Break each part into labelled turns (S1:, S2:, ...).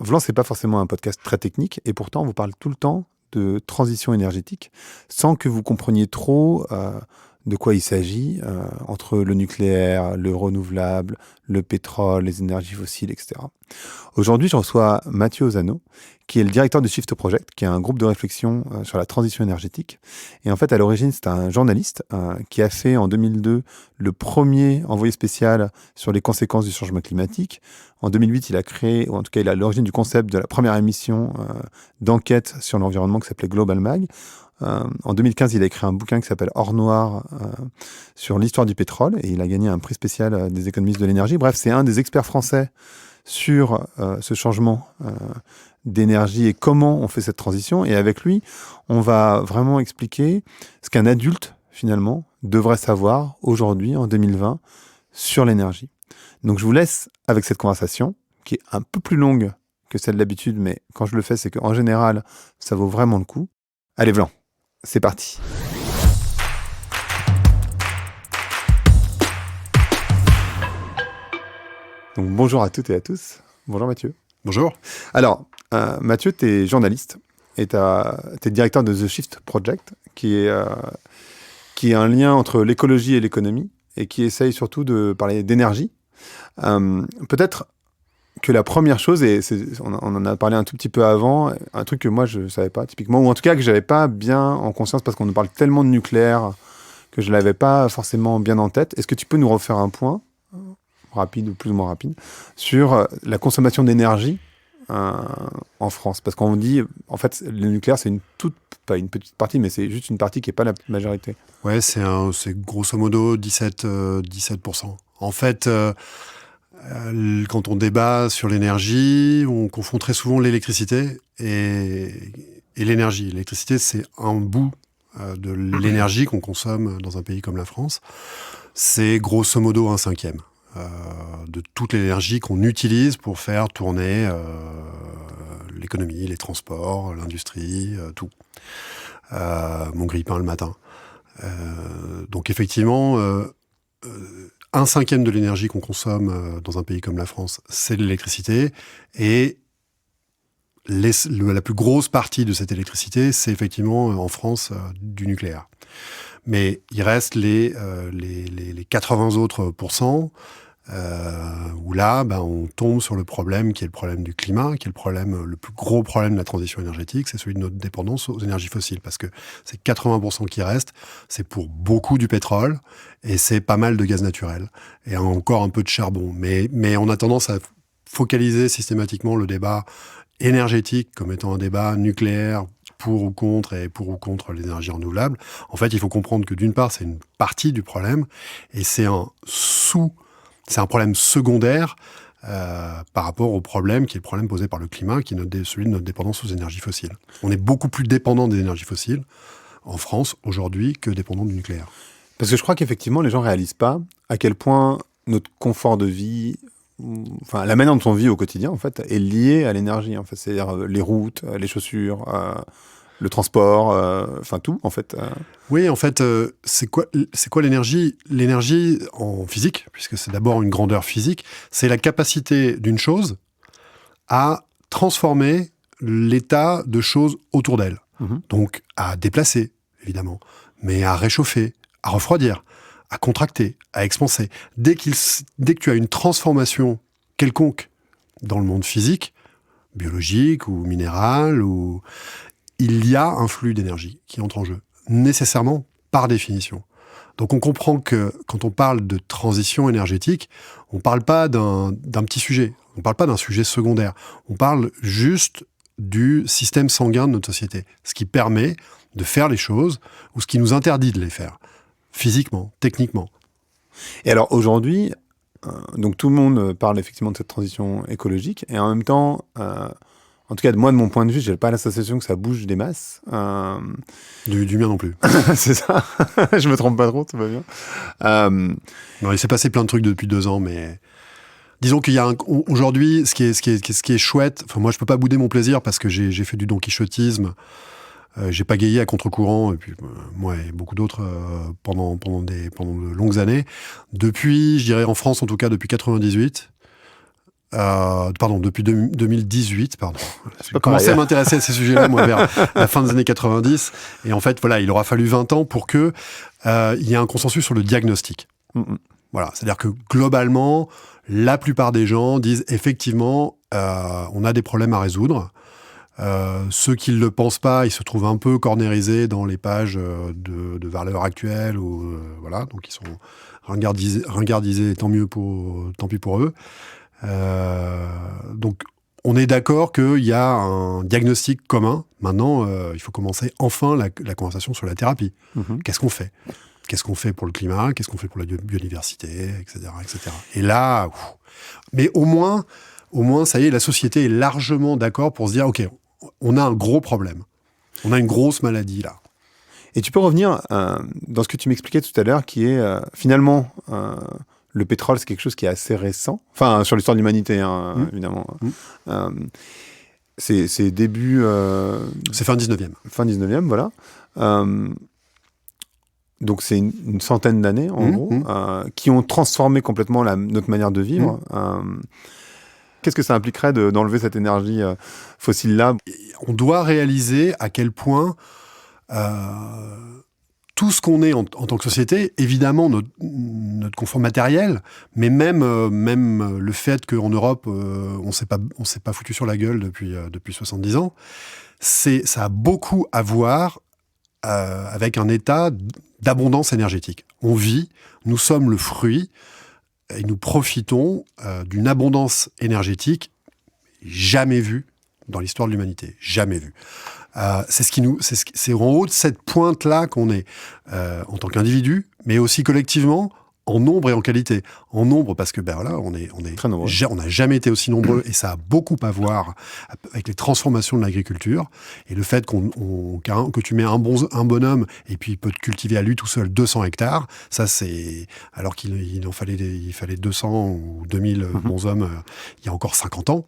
S1: Vlan, c'est pas forcément un podcast très technique, et pourtant, on vous parle tout le temps de transition énergétique, sans que vous compreniez trop de quoi il s'agit, entre le nucléaire, le renouvelable, le pétrole, les énergies fossiles, etc. Aujourd'hui, je reçois Mathieu Ozano, qui est le directeur de Shift Project, qui est un groupe de réflexion sur la transition énergétique. Et en fait, à l'origine, c'est un journaliste qui a fait en 2002 le premier envoyé spécial sur les conséquences du changement climatique. En 2008, il a créé, ou en tout cas, il a l'origine du concept de la première émission d'enquête sur l'environnement qui s'appelait Global Mag. En 2015, il a écrit un bouquin qui s'appelle Or Noir sur l'histoire du pétrole, et il a gagné un prix spécial des économistes de l'énergie. Bref, c'est un des experts français sur ce changement d'énergie et comment on fait cette transition. Et avec lui, on va vraiment expliquer ce qu'un adulte, finalement, devrait savoir aujourd'hui, en 2020, sur l'énergie. Donc je vous laisse avec cette conversation, qui est un peu plus longue que celle d'habitude, mais quand je le fais, c'est qu'en général, ça vaut vraiment le coup. Allez, Vlan, c'est parti. Donc bonjour à toutes et à tous. Bonjour Mathieu.
S2: Bonjour.
S1: Alors, Mathieu, tu es journaliste et tu es directeur de The Shift Project, qui est un lien entre l'écologie et l'économie et qui essaye surtout de parler d'énergie. Peut-être que la première chose, et on en a parlé un tout petit peu avant, un truc que moi je ne savais pas typiquement, ou en tout cas que je n'avais pas bien en conscience parce qu'on nous parle tellement de nucléaire que je ne l'avais pas forcément bien en tête. Est-ce que tu peux nous refaire un point rapide ou plus ou moins rapide sur la consommation d'énergie en France? Parce qu'on dit, en fait, le nucléaire, c'est pas une petite partie, mais c'est juste une partie qui n'est pas la majorité.
S2: Ouais, c'est grosso modo 17%. En fait, quand on débat sur l'énergie, on confond très souvent l'électricité et l'énergie. L'électricité, c'est un bout de l'énergie qu'on consomme dans un pays comme la France. C'est grosso modo 1/5 de toute l'énergie qu'on utilise pour faire tourner l'économie, les transports, l'industrie, tout. Mon grille-pain le matin. Donc effectivement, 1/5 de l'énergie qu'on consomme dans un pays comme la France, c'est de l'électricité. Et la plus grosse partie de cette électricité, c'est effectivement en France du nucléaire. Mais il reste les 80 autres pourcents, où là, on tombe sur le problème qui est le problème du climat, qui est le plus gros problème de la transition énergétique, c'est celui de notre dépendance aux énergies fossiles. Parce que ces 80% qui restent, c'est pour beaucoup du pétrole et c'est pas mal de gaz naturel. Et encore un peu de charbon. Mais on a tendance à focaliser systématiquement le débat énergétique comme étant un débat nucléaire pour ou contre les énergies renouvelables. En fait, il faut comprendre que d'une part, c'est une partie du problème et c'est un problème secondaire par rapport au problème qui est le problème posé par le climat, qui est celui de notre dépendance aux énergies fossiles. On est beaucoup plus dépendant des énergies fossiles en France aujourd'hui que dépendant du nucléaire.
S1: Parce que je crois qu'effectivement, les gens ne réalisent pas à quel point notre confort de vie, enfin la manière dont on vit au quotidien, en fait, est liée à l'énergie. En fait, c'est-à-dire les routes, les chaussures, le transport, enfin tout, en fait.
S2: Oui, en fait, c'est quoi l'énergie ? L'énergie en physique, puisque c'est d'abord une grandeur physique, c'est la capacité d'une chose à transformer l'état de choses autour d'elle. Donc, à déplacer, évidemment, mais à réchauffer, à refroidir, à contracter, à expanser. Dès que tu as une transformation quelconque dans le monde physique, biologique ou minéral, il y a un flux d'énergie qui entre en jeu, nécessairement, par définition. Donc on comprend que quand on parle de transition énergétique, on ne parle pas d'un petit sujet, on ne parle pas d'un sujet secondaire, on parle juste du système sanguin de notre société, ce qui permet de faire les choses ou ce qui nous interdit de les faire, physiquement, techniquement.
S1: Et alors aujourd'hui, donc tout le monde parle effectivement de cette transition écologique, et en même temps, en tout cas moi de mon point de vue, j'ai pas l'association que ça bouge des masses.
S2: Du mien non plus.
S1: C'est ça, je me trompe pas trop, tout va bien.
S2: Non, il s'est passé plein de trucs depuis 2 ans, mais disons qu'il y a aujourd'hui, ce qui est chouette. Enfin, moi, je peux pas bouder mon plaisir parce que j'ai fait du donquichotisme. J'ai pagayé à contre-courant, et puis moi et beaucoup d'autres pendant de longues années. Depuis, je dirais en France en tout cas, depuis 98, depuis 2018, pardon. J'ai
S1: Pas pareil.
S2: commencé à m'intéresser à ces sujets-là, moi, vers la fin des années 90. Et en fait, voilà, il aura fallu 20 ans pour que il y ait un consensus sur le diagnostic. Voilà, c'est-à-dire que globalement, la plupart des gens disent effectivement, on a des problèmes à résoudre. Ceux qui ne le pensent pas, ils se trouvent un peu cornérisés dans les pages de valeurs actuelles, voilà, donc ils sont ringardisés, tant pis pour eux. Donc, on est d'accord qu'il y a un diagnostic commun. Maintenant, il faut commencer enfin la conversation sur la thérapie. Qu'est-ce qu'on fait ? Qu'est-ce qu'on fait pour le climat ? Qu'est-ce qu'on fait pour la biodiversité, etc., etc. Et là, mais au moins, ça y est, la société est largement d'accord pour se dire, OK, on a un gros problème. On a une grosse maladie, là.
S1: Et tu peux revenir dans ce que tu m'expliquais tout à l'heure, qui est finalement... le pétrole, c'est quelque chose qui est assez récent. Enfin, sur l'histoire de l'humanité, évidemment. C'est début...
S2: C'est fin 19e.
S1: Fin 19e, voilà. Donc, c'est une centaine d'années, en gros, qui ont transformé complètement notre manière de vivre. Qu'est-ce que ça impliquerait d'enlever cette énergie fossile-là ?
S2: On doit réaliser à quel point... tout ce qu'on est en tant que société, évidemment notre confort matériel, mais même le fait qu'en Europe, on s'est pas foutu sur la gueule depuis 70 ans, ça a beaucoup à voir avec un état d'abondance énergétique. On vit, nous sommes le fruit, et nous profitons d'une abondance énergétique jamais vue dans l'histoire de l'humanité. Jamais vue. C'est en haut de cette pointe-là qu'on est, en tant qu'individu, mais aussi collectivement, en nombre et en qualité. En nombre, parce que on est
S1: très nombreux.
S2: On n'a jamais été aussi nombreux, et ça a beaucoup à voir avec les transformations de l'agriculture, et le fait que tu mets un bonhomme, et puis il peut te cultiver à lui tout seul 200 hectares, ça c'est... Alors qu'il fallait 200 ou 2000 bonshommes il y a encore 50 ans.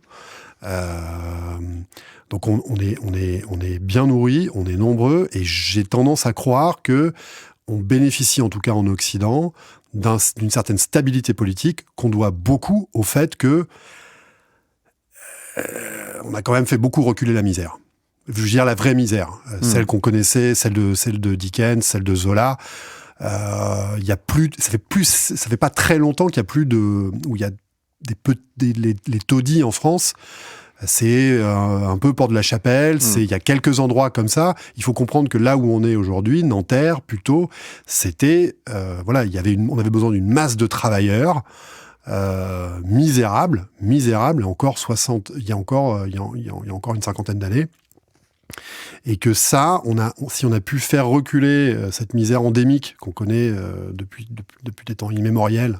S2: Donc on est bien nourris, on est nombreux, et j'ai tendance à croire que on bénéficie, en tout cas en Occident, d'une certaine stabilité politique qu'on doit beaucoup au fait que on a quand même fait beaucoup reculer la misère. Je veux dire la vraie misère, celle qu'on connaissait, celle de Dickens, celle de Zola. Il y a ça fait pas très longtemps qu'il y a plus où il y a les taudis en France. C'est un peu Porte de la Chapelle, il y a quelques endroits comme ça. Il faut comprendre que là où on est aujourd'hui, Nanterre plutôt, c'était on avait besoin d'une masse de travailleurs misérables, et encore il y a encore une cinquantaine d'années. Et que ça, si on a pu faire reculer cette misère endémique qu'on connaît depuis des temps immémoriels,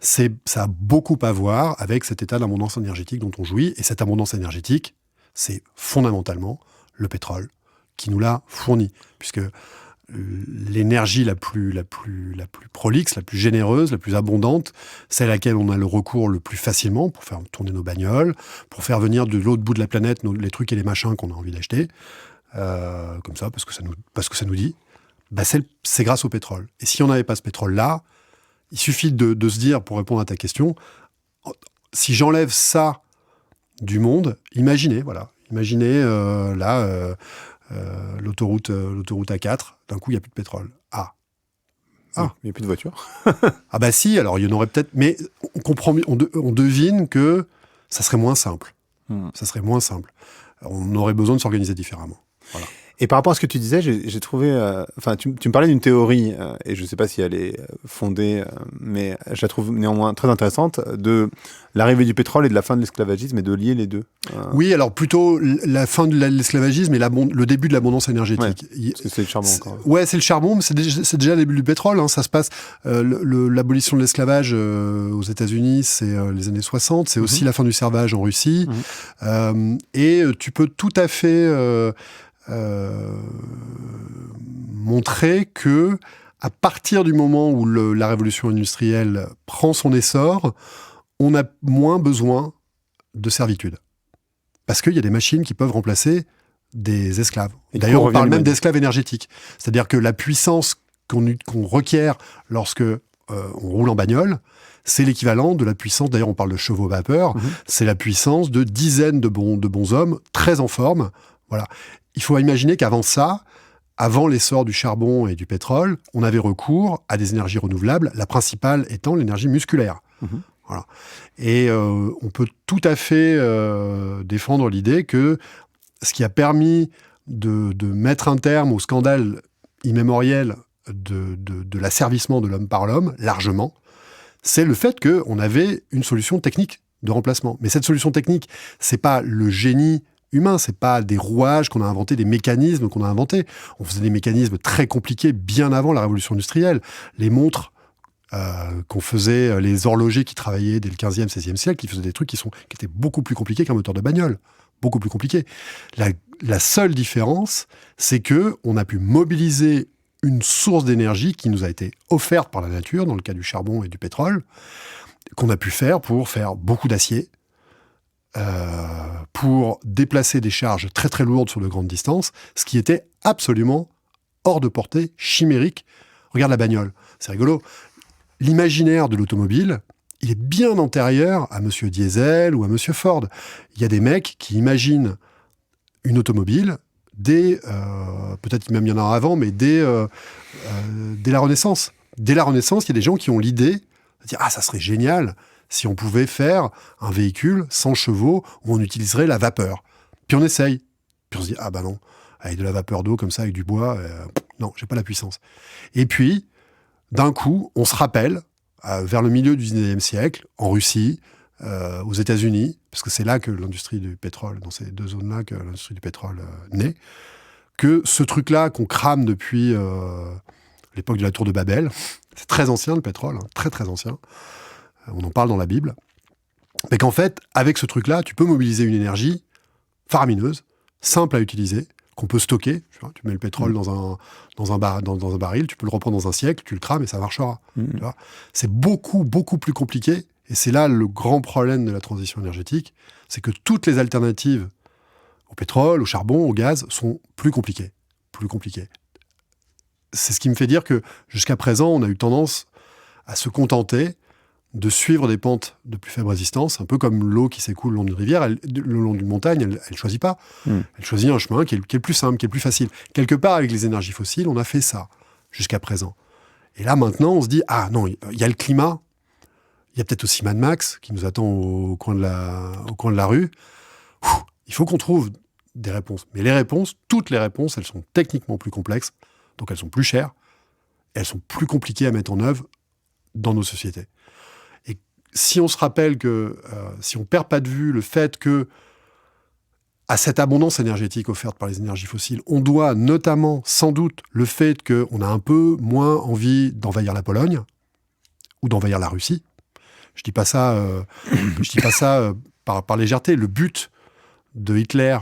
S2: ça a beaucoup à voir avec cet état d'abondance énergétique dont on jouit. Et cette abondance énergétique, c'est fondamentalement le pétrole qui nous l'a fourni. Puisque l'énergie la plus prolixe, la plus généreuse, la plus abondante, celle à laquelle on a le recours le plus facilement pour faire tourner nos bagnoles, pour faire venir de l'autre bout de la planète les trucs et les machins qu'on a envie d'acheter, comme ça, parce que ça nous dit, c'est grâce au pétrole. Et si on n'avait pas ce pétrole-là, il suffit de se dire, pour répondre à ta question, si j'enlève ça du monde, imaginez l'autoroute A4, d'un coup, il n'y a plus de pétrole.
S1: Il n'y a plus de voitures.
S2: Ah bah si, alors il y en aurait peut-être, mais on comprend, on devine que ça serait moins simple. Ça serait moins simple. On aurait besoin de s'organiser différemment. Voilà.
S1: Et par rapport à ce que tu disais, j'ai trouvé... tu me parlais d'une théorie, et je ne sais pas si elle est fondée, mais je la trouve néanmoins très intéressante, de l'arrivée du pétrole et de la fin de l'esclavagisme, et de lier les deux.
S2: Oui, alors plutôt la fin de l'esclavagisme et le début de l'abondance énergétique.
S1: Ouais, parce que c'est le charbon encore.
S2: Ouais, c'est le charbon, mais c'est déjà le début du pétrole. Ça se passe... l'abolition de l'esclavage aux États-Unis, c'est les années 60. C'est aussi la fin du servage en Russie. Et tu peux tout à fait... montrer que à partir du moment où la révolution industrielle prend son essor, on a moins besoin de servitude. Parce qu'il y a des machines qui peuvent remplacer des esclaves. D'ailleurs, on parle même d'esclaves énergétiques. C'est-à-dire que la puissance qu'on requiert lorsque on roule en bagnole, c'est l'équivalent de la puissance, d'ailleurs on parle de chevaux vapeur, c'est la puissance de dizaines de bons hommes, très en forme. Voilà. Il faut imaginer qu'avant ça, avant l'essor du charbon et du pétrole, on avait recours à des énergies renouvelables, la principale étant l'énergie musculaire. Voilà. Et on peut tout à fait défendre l'idée que ce qui a permis de mettre un terme au scandale immémoriel de l'asservissement de l'homme par l'homme, largement, c'est le fait qu'on avait une solution technique de remplacement. Mais cette solution technique, c'est pas le génie humain, c'est pas des rouages qu'on a inventés, des mécanismes qu'on a inventés. On faisait des mécanismes très compliqués bien avant la révolution industrielle. Les montres qu'on faisait, les horlogers qui travaillaient dès le 15e, 16e siècle, qui faisaient des trucs qui étaient beaucoup plus compliqués qu'un moteur de bagnole. Beaucoup plus compliqués. La seule différence, c'est qu'on a pu mobiliser une source d'énergie qui nous a été offerte par la nature, dans le cas du charbon et du pétrole, qu'on a pu faire pour faire beaucoup d'acier, pour déplacer des charges très très lourdes sur de grandes distances, ce qui était absolument hors de portée, chimérique. Regarde la bagnole, c'est rigolo. L'imaginaire de l'automobile, il est bien antérieur à Monsieur Diesel ou à Monsieur Ford. Il y a des mecs qui imaginent une automobile peut-être même il y en a avant, mais dès la Renaissance. Dès la Renaissance, il y a des gens qui ont l'idée de dire « Ah, ça serait génial si on pouvait faire un véhicule sans chevaux où on utiliserait la vapeur. » Puis on essaye. Puis on se dit « Ah bah non, avec de la vapeur d'eau comme ça, avec du bois, non, j'ai pas la puissance. » Et puis, d'un coup, on se rappelle, vers le milieu du 19e siècle, en Russie, aux États-Unis, parce que c'est là que l'industrie du pétrole, dans ces deux zones-là, que l'industrie du pétrole naît, que ce truc-là qu'on crame depuis l'époque de la tour de Babel, c'est très ancien le pétrole, hein, très très ancien, on en parle dans la Bible, mais qu'en fait, avec ce truc-là, tu peux mobiliser une énergie faramineuse, simple à utiliser, qu'on peut stocker. Tu mets le pétrole dans un baril, tu peux le reprendre dans un siècle, tu le crames et ça marchera. Tu vois, c'est beaucoup, beaucoup plus compliqué. Et c'est là le grand problème de la transition énergétique, c'est que toutes les alternatives au pétrole, au charbon, au gaz sont plus compliquées. Plus compliquées. C'est ce qui me fait dire que jusqu'à présent, on a eu tendance à se contenter de suivre des pentes de plus faible résistance, un peu comme l'eau qui s'écoule le long d'une rivière, le long d'une montagne, elle ne choisit pas. Elle choisit un chemin qui est le plus simple, qui est le plus facile. Quelque part, avec les énergies fossiles, on a fait ça jusqu'à présent. Et là, maintenant, on se dit, ah non, il y a le climat, il y a peut-être aussi Mad Max qui nous attend au coin de la rue. Il faut qu'on trouve des réponses. Mais les réponses, toutes les réponses, elles sont techniquement plus complexes, donc elles sont plus chères, et elles sont plus compliquées à mettre en œuvre dans nos sociétés. Et si on se rappelle que, si on ne perd pas de vue le fait que, à cette abondance énergétique offerte par les énergies fossiles, on doit notamment, sans doute, le fait qu'on a un peu moins envie d'envahir la Pologne ou d'envahir la Russie. Je dis pas ça par légèreté. Le but de Hitler,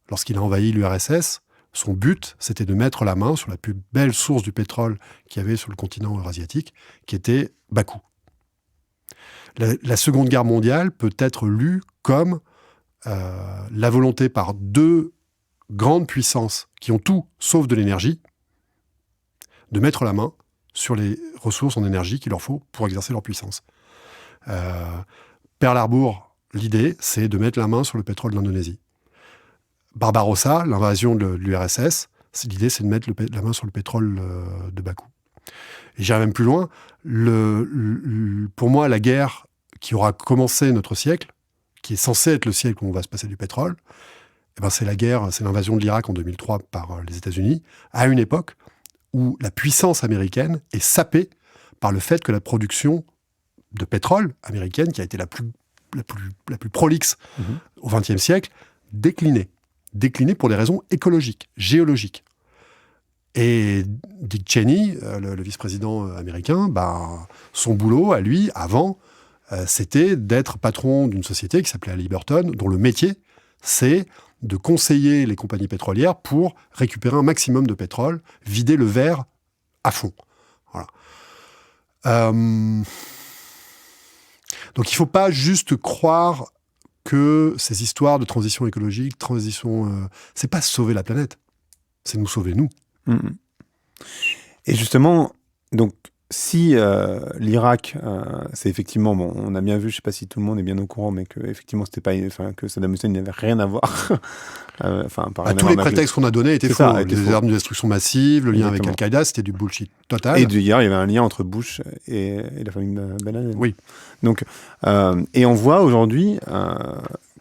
S2: lorsqu'il a envahi l'URSS, son but, c'était de mettre la main sur la plus belle source du pétrole qu'il y avait sur le continent eurasiatique, qui était Bakou. La Seconde Guerre mondiale peut être lue comme la volonté par deux grandes puissances qui ont tout sauf de l'énergie, de mettre la main sur les ressources en énergie qu'il leur faut pour exercer leur puissance. Pearl Harbor, l'idée, c'est de mettre la main sur le pétrole d'Indonésie. Barbarossa, l'invasion de l'URSS, l'idée, c'est de mettre la main sur le pétrole de Bakou. Et j'irai même plus loin. Pour moi, la guerre qui aura commencé notre siècle, qui est censée être le siècle où on va se passer du pétrole, eh ben c'est l'invasion de l'Irak en 2003 par les États-Unis, à une époque où la puissance américaine est sapée par le fait que la production de pétrole américaine, qui a été la plus prolixe au XXe siècle, déclinait pour des raisons écologiques, géologiques. Et Dick Cheney, le vice-président américain, son boulot, à lui, avant, c'était d'être patron d'une société qui s'appelait Halliburton, dont le métier, c'est de conseiller les compagnies pétrolières pour récupérer un maximum de pétrole, vider le verre à fond. Voilà. Donc il ne faut pas juste croire que ces histoires de transition écologique, c'est pas sauver la planète, c'est nous sauver nous.
S1: Et justement, donc si l'Irak, c'est effectivement, bon, on a bien vu, je ne sais pas si tout le monde est bien au courant, mais que effectivement, c'était pas, enfin, que Saddam Hussein n'avait rien à voir.
S2: Tous les prétextes qu'on a donnés étaient faux. Les armes de destruction massive, le lien avec Al-Qaïda, c'était du bullshit total.
S1: Et d'ailleurs, il y avait un lien entre Bush et la famille Ben Laden.
S2: Oui.
S1: Donc, et on voit aujourd'hui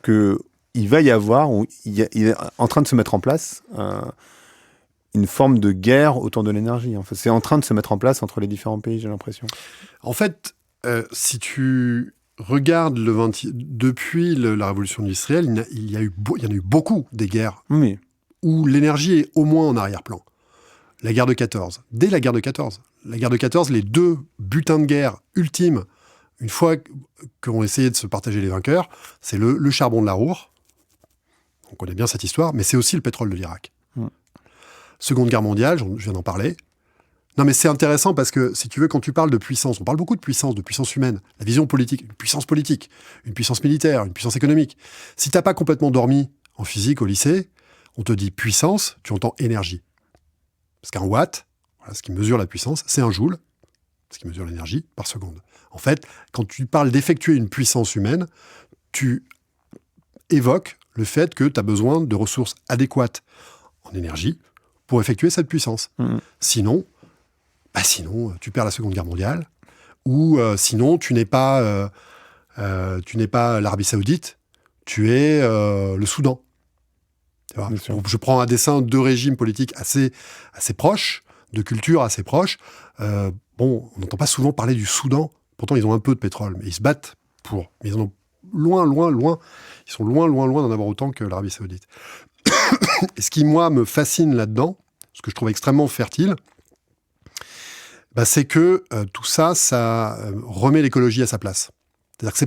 S1: qu'il va y avoir, il est en train de se mettre en place une forme de guerre autour de l'énergie. En fait. C'est en train de se mettre en place entre les différents pays, j'ai l'impression.
S2: En fait, si tu regardes depuis la révolution industrielle, il y en a eu beaucoup des guerres où l'énergie est au moins en arrière-plan. La guerre de 14. Dès la guerre de 14. La guerre de 14, les deux butins de guerre ultimes, une fois qu'ont essayé de se partager les vainqueurs, c'est le charbon de la Ruhr. On connaît bien cette histoire, mais c'est aussi le pétrole de l'Irak. Seconde guerre mondiale, je viens d'en parler. Non, mais c'est intéressant parce que, si tu veux, quand tu parles de puissance, on parle beaucoup de puissance humaine, la vision politique, une puissance militaire, une puissance économique. Si t'as pas complètement dormi en physique au lycée, on te dit puissance, tu entends énergie. Parce qu'un watt, voilà, ce qui mesure la puissance, c'est un joule, ce qui mesure l'énergie par seconde. En fait, quand tu parles d'effectuer une puissance humaine, tu évoques le fait que tu as besoin de ressources adéquates en énergie pour effectuer cette puissance. Sinon, tu perds la Seconde Guerre mondiale, ou sinon, tu n'es pas l'Arabie Saoudite, tu es le Soudan. Tu vois, je prends un dessin de régimes politiques assez proches, de culture assez proches. On n'entend pas souvent parler du Soudan. Pourtant, ils ont un peu de pétrole, mais ils se battent pour. Mais ils en ont loin. Ils sont loin d'en avoir autant que l'Arabie Saoudite. Et ce qui, moi, me fascine là-dedans, ce que je trouve extrêmement fertile, c'est que tout ça remet l'écologie à sa place. C'est-à-dire que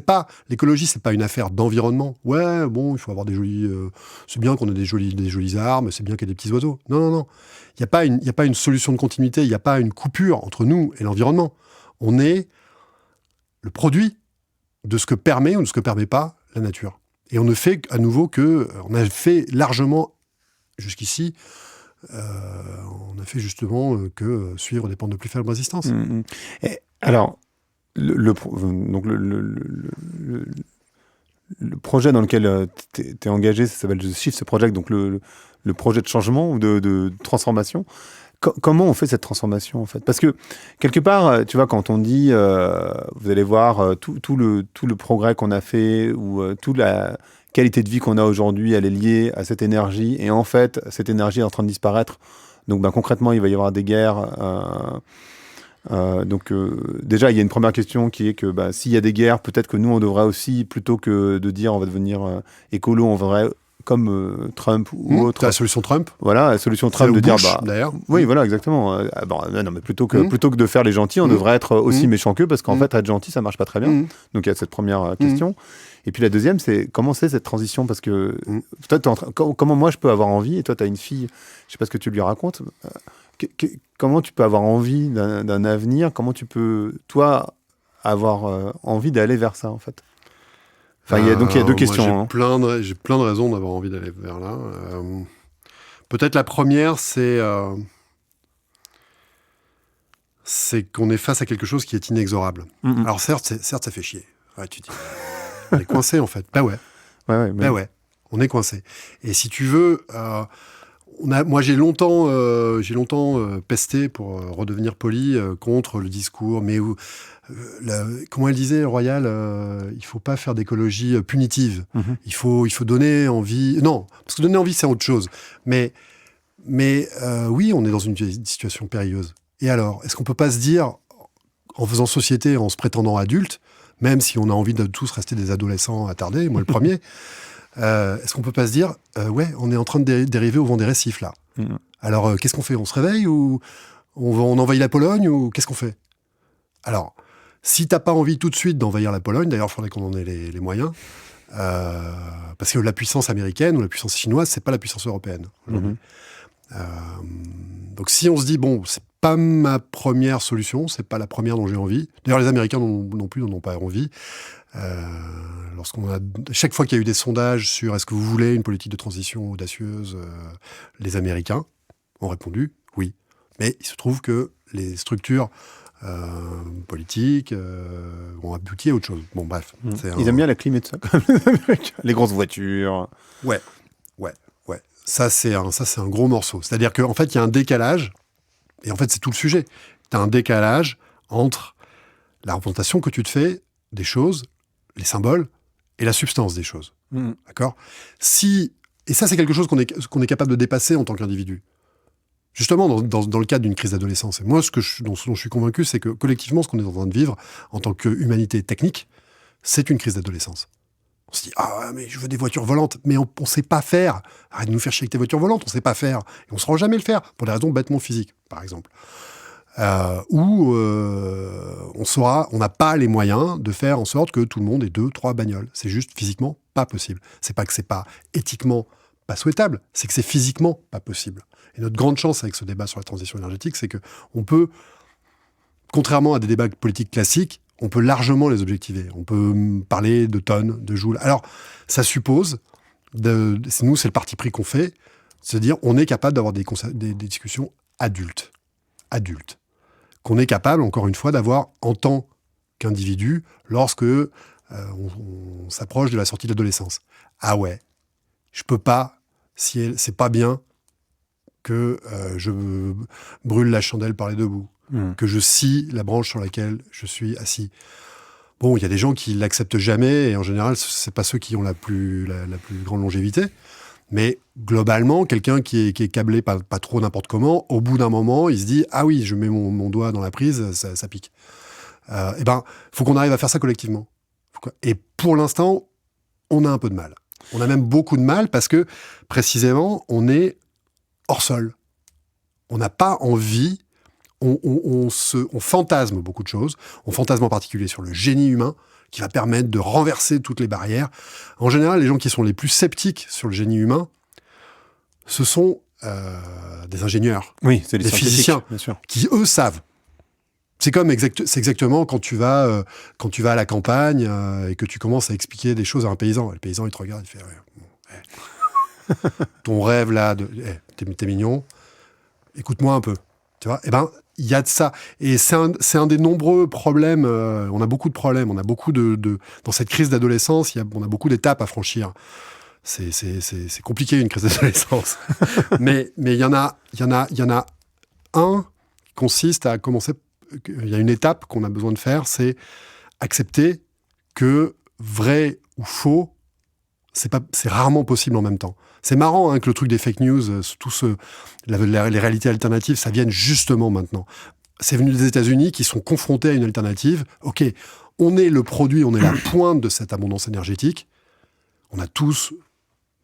S2: l'écologie, c'est pas une affaire d'environnement. Ouais, bon, il faut avoir des jolies... c'est bien qu'on ait des jolies arbres, c'est bien qu'il y ait des petits oiseaux. Non. Il n'y a pas une solution de continuité, il n'y a pas une coupure entre nous et l'environnement. On est le produit de ce que permet ou de ce que permet pas la nature. Et on ne fait à nouveau on a fait largement, jusqu'ici, on a fait justement que suivre des pentes de plus faible résistance.
S1: Et alors, le projet dans lequel tu es engagé, ça s'appelle The Shift Project, donc le projet de changement ou de transformation. Comment on fait cette transformation, en fait? Parce que, quelque part, tu vois, quand on dit, vous allez voir, tout le progrès qu'on a fait, ou toute la qualité de vie qu'on a aujourd'hui, elle est liée à cette énergie, et en fait, cette énergie est en train de disparaître. Donc, concrètement, il va y avoir des guerres. Déjà, il y a une première question qui est que s'il y a des guerres, peut-être que nous, on devrait aussi, plutôt que de dire on va devenir écolo, on devrait... comme Trump ou autre.
S2: La solution Trump.
S1: Voilà, la solution Trump de
S2: Bush,
S1: dire...
S2: d'ailleurs.
S1: Oui, voilà, exactement. Non, mais plutôt que de faire les gentils, on devrait être aussi méchant qu'eux, parce qu'en fait, être gentil, ça marche pas très bien. Donc, il y a cette première question. Et puis, la deuxième, c'est comment c'est cette transition? Parce que toi, comment moi, je peux avoir envie, et toi, tu as une fille, je sais pas ce que tu lui racontes, comment tu peux avoir envie d'un avenir? Comment tu peux, toi, avoir envie d'aller vers ça, en fait? Enfin, il y a deux questions.
S2: J'ai plein de raisons d'avoir envie d'aller vers là. Peut-être la première, c'est qu'on est face à quelque chose qui est inexorable. Alors certes, ça fait chier. Ouais, tu dis, on est coincé en fait. Ouais. Ouais, on est coincé. Et si tu veux, moi j'ai longtemps pesté, pour redevenir poli, contre le discours, mais comment elle disait, Royal, il faut pas faire d'écologie punitive. Il faut donner envie. Non, parce que donner envie, c'est autre chose. Mais oui, on est dans une situation périlleuse. Et alors, est-ce qu'on peut pas se dire, en faisant société, en se prétendant adulte, même si on a envie de tous rester des adolescents attardés, moi le premier, est-ce qu'on peut pas se dire, on est en train de dériver au vent des récifs, là. Alors, qu'est-ce qu'on fait? On se réveille, ou on envahit la Pologne, ou qu'est-ce qu'on fait? Alors, si t'as pas envie tout de suite d'envahir la Pologne, d'ailleurs, il faudrait qu'on en ait les moyens, parce que la puissance américaine ou la puissance chinoise, c'est pas la puissance européenne. Donc si on se dit, bon, c'est pas ma première solution, c'est pas la première dont j'ai envie. D'ailleurs, les Américains non plus n'en ont pas envie. Chaque fois qu'il y a eu des sondages sur est-ce que vous voulez une politique de transition audacieuse, les Américains ont répondu oui. Mais il se trouve que les structures politiques, ont abouti à autre chose. Bon, bref.
S1: Ils aiment bien la clim et tout ça, quand même, les Américains. Les grosses voitures.
S2: Ouais. Ça, c'est un gros morceau. C'est-à-dire qu'en fait, il y a un décalage, et en fait, c'est tout le sujet. Tu as un décalage entre la représentation que tu te fais des choses, les symboles, et la substance des choses. D'accord ? Et ça, c'est quelque chose qu'on est capable de dépasser en tant qu'individu. Justement, dans le cadre d'une crise d'adolescence. Et moi, dont je suis convaincu, c'est que collectivement, ce qu'on est en train de vivre, en tant qu'humanité technique, c'est une crise d'adolescence. On se dit, ah, mais je veux des voitures volantes. Mais on ne sait pas faire. Arrête de nous faire chier avec tes voitures volantes, on ne sait pas faire. Et on ne saura jamais le faire, pour des raisons bêtement physiques, par exemple. On n'a pas les moyens de faire en sorte que tout le monde ait 2-3 bagnoles. C'est juste physiquement pas possible. C'est pas que c'est pas éthiquement pas souhaitable, c'est que c'est physiquement pas possible. Et notre grande chance avec ce débat sur la transition énergétique, c'est que on peut, contrairement à des débats politiques classiques, on peut largement les objectiver. On peut parler de tonnes, de joules. Alors, ça suppose, c'est le parti pris qu'on fait, se dire on est capable d'avoir des discussions adultes. Qu'on est capable, encore une fois, d'avoir en tant qu'individu lorsque on s'approche de la sortie de l'adolescence. Ah ouais, je peux pas, c'est pas bien que je brûle la chandelle par les deux bouts, que je scie la branche sur laquelle je suis assis. Bon, il y a des gens qui l'acceptent jamais, et en général, c'est pas ceux qui ont la plus grande longévité. Mais globalement, quelqu'un qui est câblé pas trop n'importe comment, au bout d'un moment, il se dit « Ah oui, je mets mon doigt dans la prise, ça pique. » Eh ben, faut qu'on arrive à faire ça collectivement. Et pour l'instant, on a un peu de mal. On a même beaucoup de mal parce que, précisément, on est hors sol. On n'a pas envie, on fantasme beaucoup de choses. On fantasme en particulier sur le génie humain, qui va permettre de renverser toutes les barrières. En général, les gens qui sont les plus sceptiques sur le génie humain, ce sont des ingénieurs,
S1: oui, c'est
S2: des physiciens,
S1: bien sûr.
S2: Qui, eux, savent. C'est exactement quand tu vas à la campagne et que tu commences à expliquer des choses à un paysan. Le paysan, il te regarde, il fait ton rêve là, t'es mignon, écoute-moi un peu. Tu vois ? Eh ben, il y a de ça. Et c'est un des nombreux problèmes. On a beaucoup de problèmes. On a beaucoup dans cette crise d'adolescence, on a beaucoup d'étapes à franchir. C'est compliqué, une crise d'adolescence. mais il y en a un qui consiste à commencer. Il y a une étape qu'on a besoin de faire, c'est accepter que vrai ou faux, c'est rarement possible en même temps. C'est marrant que le truc des fake news, les réalités alternatives, ça vienne justement maintenant. C'est venu des États-Unis qui sont confrontés à une alternative. Ok, on est le produit, on est la pointe de cette abondance énergétique. On a tous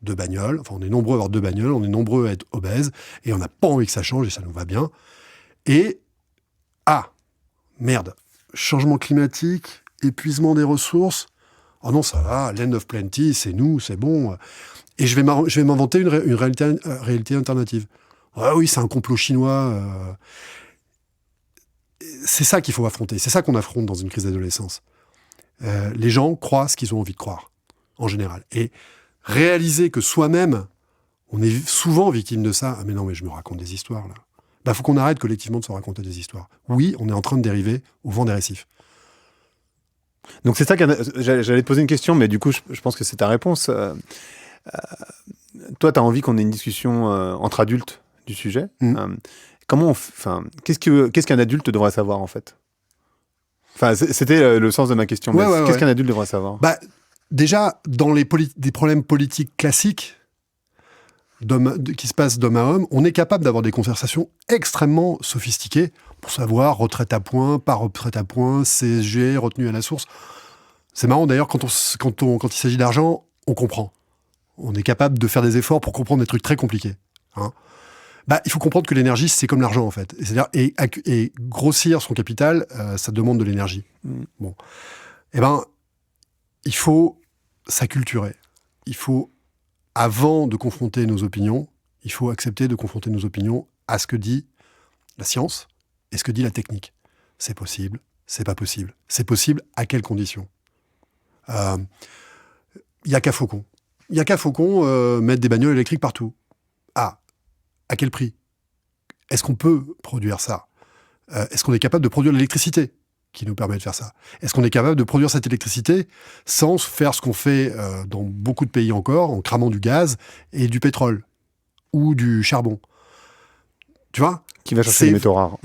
S2: 2 bagnoles, enfin on est nombreux à avoir 2 bagnoles, on est nombreux à être obèses, et on n'a pas envie que ça change, et ça nous va bien. Et, merde, changement climatique, épuisement des ressources, oh non, ça va, land of plenty, c'est nous, c'est bon. Et je vais m'inventer une réalité alternative. Ah oui, c'est un complot chinois. C'est ça qu'il faut affronter. C'est ça qu'on affronte dans une crise d'adolescence. Les gens croient ce qu'ils ont envie de croire, en général. Et réaliser que soi-même, on est souvent victime de ça. Ah mais non, mais je me raconte des histoires, là. Bah, faut qu'on arrête collectivement de se raconter des histoires. Oui, on est en train de dériver au vent des récifs.
S1: Donc c'est ça j'allais te poser une question, mais du coup, je pense que c'est ta réponse. Toi, tu as envie qu'on ait une discussion entre adultes du sujet. Qu'est-ce qu'un adulte devrait savoir, en fait ? Enfin, c'était le sens de ma question. Qu'est-ce qu'un adulte devrait savoir ?
S2: Bah, déjà, dans des problèmes politiques classiques qui se passent d'homme à homme, on est capable d'avoir des conversations extrêmement sophistiquées pour savoir retraite à points, pas retraite à points, CSG, retenue à la source. C'est marrant d'ailleurs, quand il s'agit d'argent, on comprend. On est capable de faire des efforts pour comprendre des trucs très compliqués. Hein. Bah, il faut comprendre que l'énergie, c'est comme l'argent, en fait. Et grossir son capital, ça demande de l'énergie. Bon. Eh ben, il faut s'acculturer. Il faut, avant de confronter nos opinions, il faut accepter de confronter nos opinions à ce que dit la science et ce que dit la technique. C'est possible, c'est pas possible. C'est possible à quelles conditions ? Il n'y a qu'à Faucon. Il n'y a qu'à Faucon mettre des bagnoles électriques partout. Ah, à quel prix ? Est-ce qu'on peut produire ça ? Est-ce qu'on est capable de produire l'électricité qui nous permet de faire ça? Est-ce qu'on est capable de produire cette électricité sans faire ce qu'on fait dans beaucoup de pays encore, en cramant du gaz et du pétrole ou du charbon? Tu vois?
S1: Qui va chercher les métaux rares.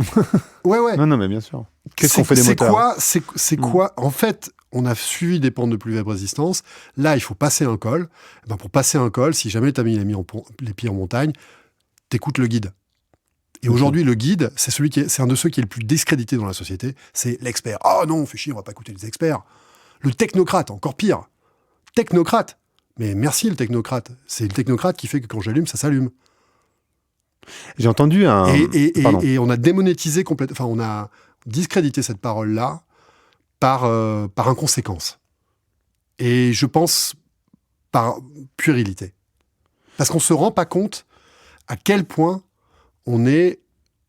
S2: Ouais.
S1: Non, mais bien sûr. Qu'est-ce qu'on fait des moteurs?
S2: C'est quoi? En fait, on a suivi des pentes de plus faible résistance. Là, il faut passer un col. Ben, pour passer un col, si jamais tu as mis les pieds en montagne, t'écoutes le guide. Et aujourd'hui, le guide, c'est un de ceux qui est le plus discrédité dans la société. C'est l'expert. Ah non, fais chier, on va pas écouter les experts. Le technocrate, encore pire. Technocrate. Mais merci le technocrate. C'est le technocrate qui fait que quand j'allume, ça s'allume.
S1: J'ai entendu un...
S2: Et on a démonétisé complètement... Enfin, on a discrédité cette parole-là par inconséquence. Et je pense par puérilité. Parce qu'on ne se rend pas compte à quel point on est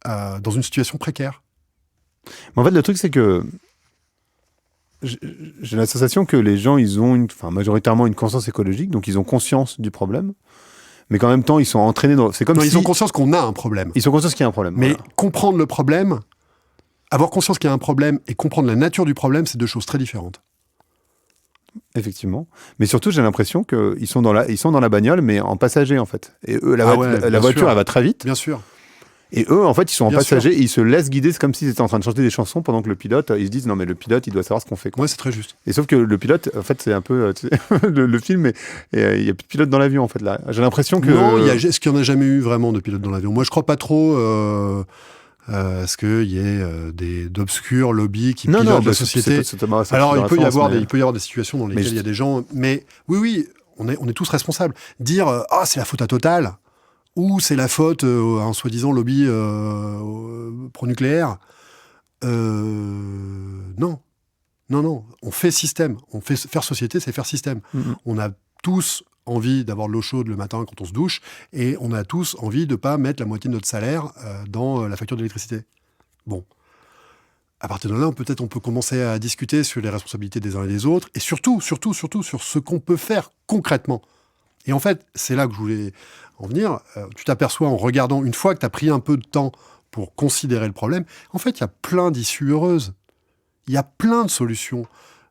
S2: dans une situation précaire.
S1: Mais en fait, le truc, c'est que j'ai la sensation que les gens, ils ont majoritairement une conscience écologique, donc ils ont conscience du problème, mais qu'en même temps, ils sont entraînés dans... C'est comme si...
S2: Ils ont conscience qu'on a un problème.
S1: Ils ont conscience qu'il y a un problème.
S2: Mais
S1: voilà.
S2: comprendre le problème, avoir conscience qu'il y a un problème et comprendre la nature du problème, c'est deux choses très différentes.
S1: Effectivement. Mais surtout, j'ai l'impression qu'ils sont dans la bagnole, mais en passager, en fait. Et eux, la voiture, elle va très vite.
S2: Bien sûr.
S1: Et eux, en fait, ils sont en
S2: Bien
S1: passager
S2: sûr.
S1: et ils se laissent guider. C'est comme s'ils étaient en train de chanter des chansons pendant que le pilote, ils se disent non, mais le pilote, il doit savoir ce qu'on fait. Quoi.
S2: Ouais, c'est très juste.
S1: Et sauf que le pilote, en fait, c'est un peu le film, et il y a plus de pilote dans l'avion, en fait. Là, j'ai l'impression que
S2: Non, est-ce qu'il n'y en a jamais eu vraiment de pilote dans l'avion? Moi, je crois pas trop. Est-ce qu'il y ait d'obscurs lobbies qui pilotent la société? Alors, il peut y avoir des situations dans lesquelles il y a des gens. Mais oui, on est tous responsables. Dire c'est la faute à Total ou c'est la faute à un soi-disant lobby pro-nucléaire. Non. On fait système. Faire société, c'est faire système. On a tous envie d'avoir de l'eau chaude le matin quand on se douche, et on a tous envie de ne pas mettre la moitié de notre salaire dans la facture d'électricité. Bon. À partir de là, peut-être on peut commencer à discuter sur les responsabilités des uns et des autres, et surtout sur ce qu'on peut faire concrètement. Et en fait, c'est là que je voulais en venir. Tu t'aperçois en regardant, une fois que tu as pris un peu de temps pour considérer le problème, en fait, il y a plein d'issues heureuses. Il y a plein de solutions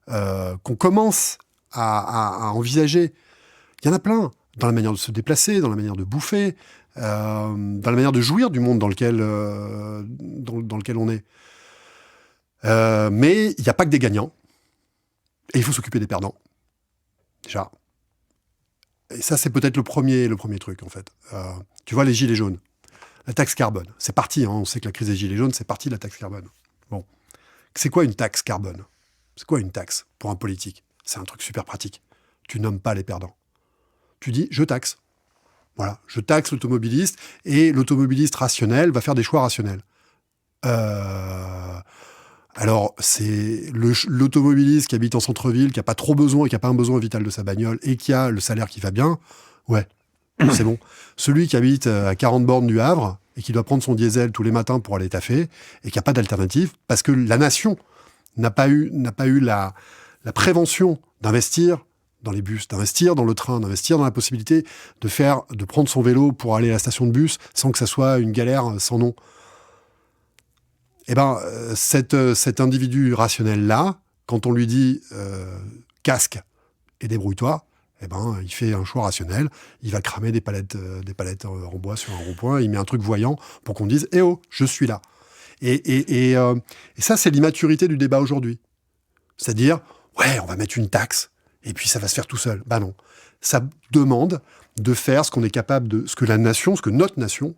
S2: qu'on commence à envisager. Il y en a plein, dans la manière de se déplacer, dans la manière de bouffer, dans la manière de jouir du monde dans lequel on est. Mais il n'y a pas que des gagnants, et il faut s'occuper des perdants, déjà. Et ça, c'est peut-être le premier truc, en fait. Tu vois, les gilets jaunes, la taxe carbone, c'est parti, on sait que la crise des gilets jaunes, c'est parti de la taxe carbone. Bon. C'est quoi une taxe carbone? C'est quoi une taxe pour un politique? C'est un truc super pratique. Tu nommes pas les perdants. Tu dis, je taxe. Voilà, je taxe l'automobiliste, et l'automobiliste rationnel va faire des choix rationnels. Alors, c'est l'automobiliste qui habite en centre-ville, qui n'a pas trop besoin, qui n'a pas un besoin vital de sa bagnole, et qui a le salaire qui va bien, ouais, c'est bon. Celui qui habite à 40 bornes du Havre, et qui doit prendre son diesel tous les matins pour aller taffer, et qui n'a pas d'alternative, parce que la nation n'a pas eu la prévention d'investir dans les bus, d'investir dans le train, d'investir dans la possibilité de prendre son vélo pour aller à la station de bus sans que ça soit une galère sans nom. Eh ben, cet individu rationnel-là, quand on lui dit casque et débrouille-toi, eh ben, il fait un choix rationnel. Il va cramer des palettes en bois sur un rond-point. Il met un truc voyant pour qu'on dise « Eh oh, je suis là ». Et ça, c'est l'immaturité du débat aujourd'hui. C'est-à-dire, ouais, on va mettre une taxe, et puis ça va se faire tout seul. Ben non. Ça demande de faire ce qu'on est capable de... Ce que notre nation,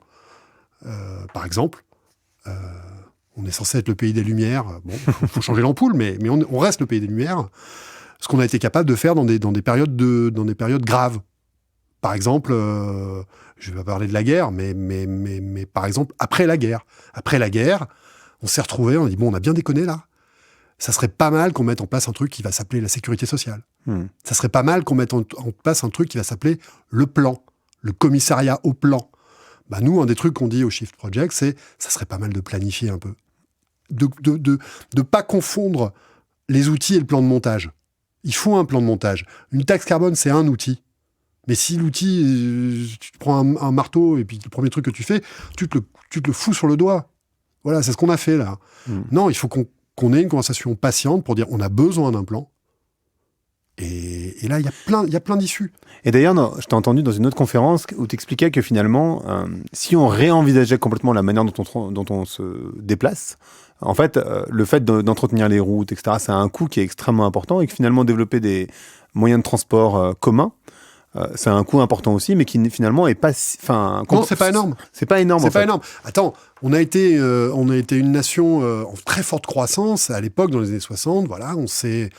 S2: par exemple, on est censé être le pays des Lumières. Bon, il faut changer l'ampoule, mais on reste le pays des Lumières. Ce qu'on a été capable de faire dans des périodes graves. Par exemple, je ne vais pas parler de la guerre, mais par exemple, après la guerre. Après la guerre, on s'est retrouvés, on a dit, bon, on a bien déconné là. Ça serait pas mal qu'on mette en place un truc qui va s'appeler la sécurité sociale. Ça serait pas mal qu'on mette en place un truc qui va s'appeler le plan, le commissariat au plan. Bah nous, un des trucs qu'on dit au Shift Project, c'est ça serait pas mal de planifier un peu. De pas confondre les outils et le plan de montage. Il faut un plan de montage. Une taxe carbone, c'est un outil. Mais si l'outil, tu te prends un marteau et puis le premier truc que tu fais, tu te le fous sur le doigt. Voilà, c'est ce qu'on a fait là. Non, il faut qu'on ait une conversation patiente pour dire on a besoin d'un plan. Et là, il y a plein d'issues.
S1: Et d'ailleurs, je t'ai entendu dans une autre conférence où tu expliquais que finalement, si on réenvisageait complètement la manière dont on se déplace, en fait, le fait d'entretenir les routes, etc., c'est un coût qui est extrêmement important et que finalement, développer des moyens de transport communs, c'est un coût important aussi, mais qui finalement est pas...
S2: Non, c'est pas énorme.
S1: C'est pas énorme,
S2: C'est pas énorme. Attends, on a été une nation en très forte croissance. À l'époque, dans les années 60, voilà, on s'est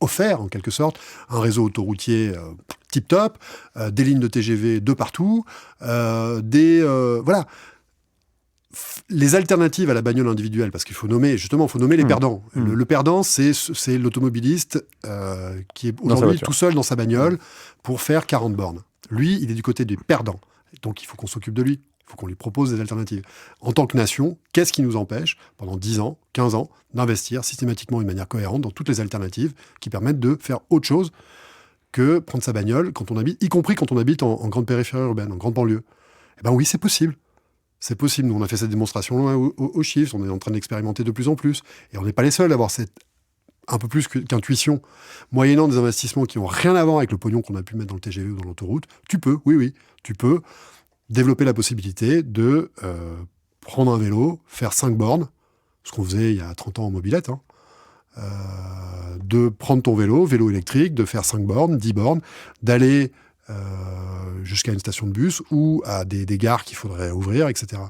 S2: offert, en quelque sorte, un réseau autoroutier tip-top, des lignes de TGV de partout, voilà. Les alternatives à la bagnole individuelle, parce qu'il faut nommer les perdants. Le perdant, c'est l'automobiliste qui est aujourd'hui tout seul dans sa bagnole pour faire 40 bornes. Lui, il est du côté des perdants. Donc, il faut qu'on s'occupe de lui. Il faut qu'on lui propose des alternatives. En tant que nation, qu'est-ce qui nous empêche, pendant 10 ans, 15 ans, d'investir systématiquement et de manière cohérente dans toutes les alternatives qui permettent de faire autre chose que prendre sa bagnole quand on habite, y compris quand on habite en grande périphérie urbaine, en grande banlieue? Eh bien oui, c'est possible. C'est possible. Nous, on a fait cette démonstration aux chiffres. On est en train d'expérimenter de plus en plus. Et on n'est pas les seuls à avoir un peu plus qu'intuition. Moyennant des investissements qui n'ont rien à voir avec le pognon qu'on a pu mettre dans le TGV ou dans l'autoroute, tu peux développer la possibilité de prendre un vélo, faire 5 bornes, ce qu'on faisait il y a 30 ans en mobilette, de prendre ton vélo électrique, de faire 5 bornes, 10 bornes, d'aller jusqu'à une station de bus ou à des gares qu'il faudrait ouvrir, etc.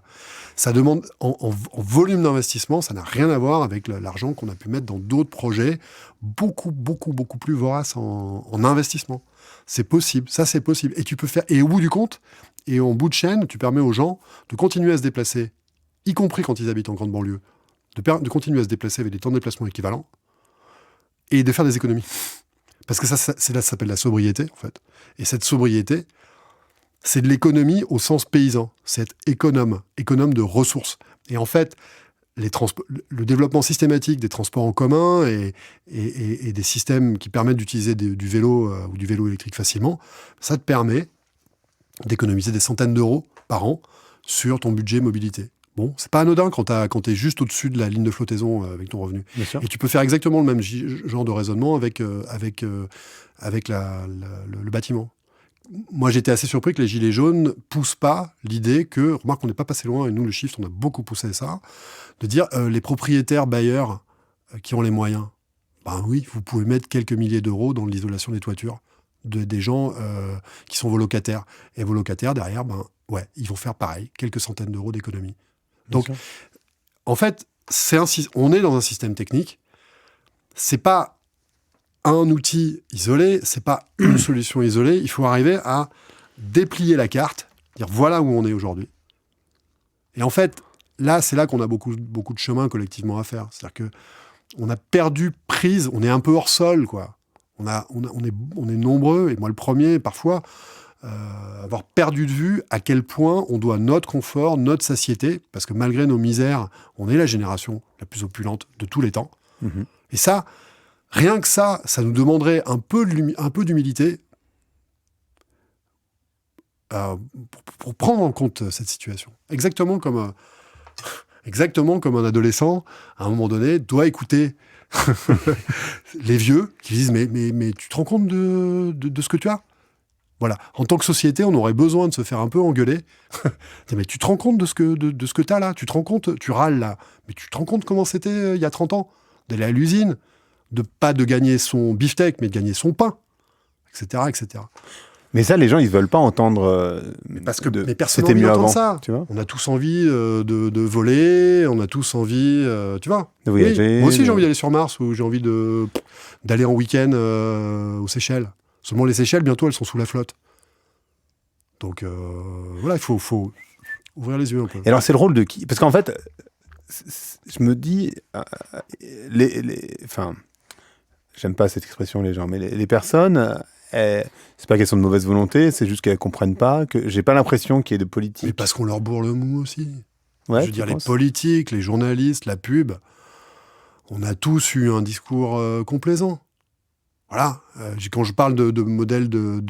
S2: Ça demande, en volume d'investissement, ça n'a rien à voir avec l'argent qu'on a pu mettre dans d'autres projets beaucoup plus voraces en investissement. C'est possible, ça c'est possible. Et tu peux faire, et au bout du compte, et en bout de chaîne, tu permets aux gens de continuer à se déplacer, y compris quand ils habitent en grande banlieue, de continuer à se déplacer avec des temps de déplacement équivalents et de faire des économies. Parce que ça s'appelle la sobriété, en fait. Et cette sobriété, c'est de l'économie au sens paysan. C'est être économe de ressources. Et en fait, le développement systématique des transports en commun et des systèmes qui permettent d'utiliser du vélo ou du vélo électrique facilement, ça te permet d'économiser des centaines d'euros par an sur ton budget mobilité. Bon, c'est pas anodin quand t'es juste au-dessus de la ligne de flottaison avec ton revenu.
S1: Bien sûr.
S2: Et tu peux faire exactement le même genre de raisonnement avec le bâtiment. Moi, j'étais assez surpris que les Gilets jaunes poussent pas l'idée que, remarque, on n'est pas passé loin, et nous, le Shift, on a beaucoup poussé ça, de dire les propriétaires bailleurs qui ont les moyens, ben oui, vous pouvez mettre quelques milliers d'euros dans l'isolation des toitures des gens qui sont vos locataires. Et vos locataires, derrière, ouais, ils vont faire pareil, quelques centaines d'euros d'économie. Donc, en fait, on est dans un système technique. C'est pas un outil isolé, c'est pas une solution isolée. Il faut arriver à déplier la carte, dire voilà où on est aujourd'hui. Et en fait, là, c'est là qu'on a beaucoup de chemin collectivement à faire. C'est-à-dire que on a perdu prise, on est un peu hors sol, quoi. On est nombreux, et moi le premier, parfois, avoir perdu de vue à quel point on doit notre confort, notre satiété, parce que malgré nos misères, on est la génération la plus opulente de tous les temps. Mmh. Et ça, rien que ça nous demanderait un peu d'humilité pour prendre en compte cette situation. Exactement comme un adolescent, à un moment donné, doit écouter les vieux qui disent mais tu te rends compte de ce que tu as ? Voilà. En tant que société, on aurait besoin de se faire un peu engueuler. Mais tu te rends compte de ce que tu as là ? Tu te rends compte ? Tu râles là. Mais tu te rends compte comment c'était il y a 30 ans ? D'aller à l'usine, pas de gagner son beefsteak, mais de gagner son pain, etc., etc.
S1: Mais ça, les gens, ils veulent pas entendre.
S2: Mais personne n'a envie d'entendre ça. Tu vois, on a tous envie de voler, on a tous envie, tu vois.
S1: De voyager.
S2: Oui, moi aussi, j'ai envie d'aller sur Mars, ou j'ai envie d'aller en week-end aux Seychelles. Seulement, les Seychelles, bientôt, elles sont sous la flotte. Donc, voilà, il faut ouvrir les yeux un peu.
S1: Et alors, c'est le rôle de qui ? Parce qu'en fait, je me dis, enfin, j'aime pas cette expression, les gens, mais les personnes. C'est pas question de mauvaise volonté, c'est juste qu'elles comprennent pas, que j'ai pas l'impression qu'il y ait de politique.
S2: Mais parce qu'on leur bourre le mou aussi.
S1: Ouais,
S2: je veux dire, les politiques, les journalistes, la pub, on a tous eu un discours complaisant. Voilà. Quand je parle de modèles de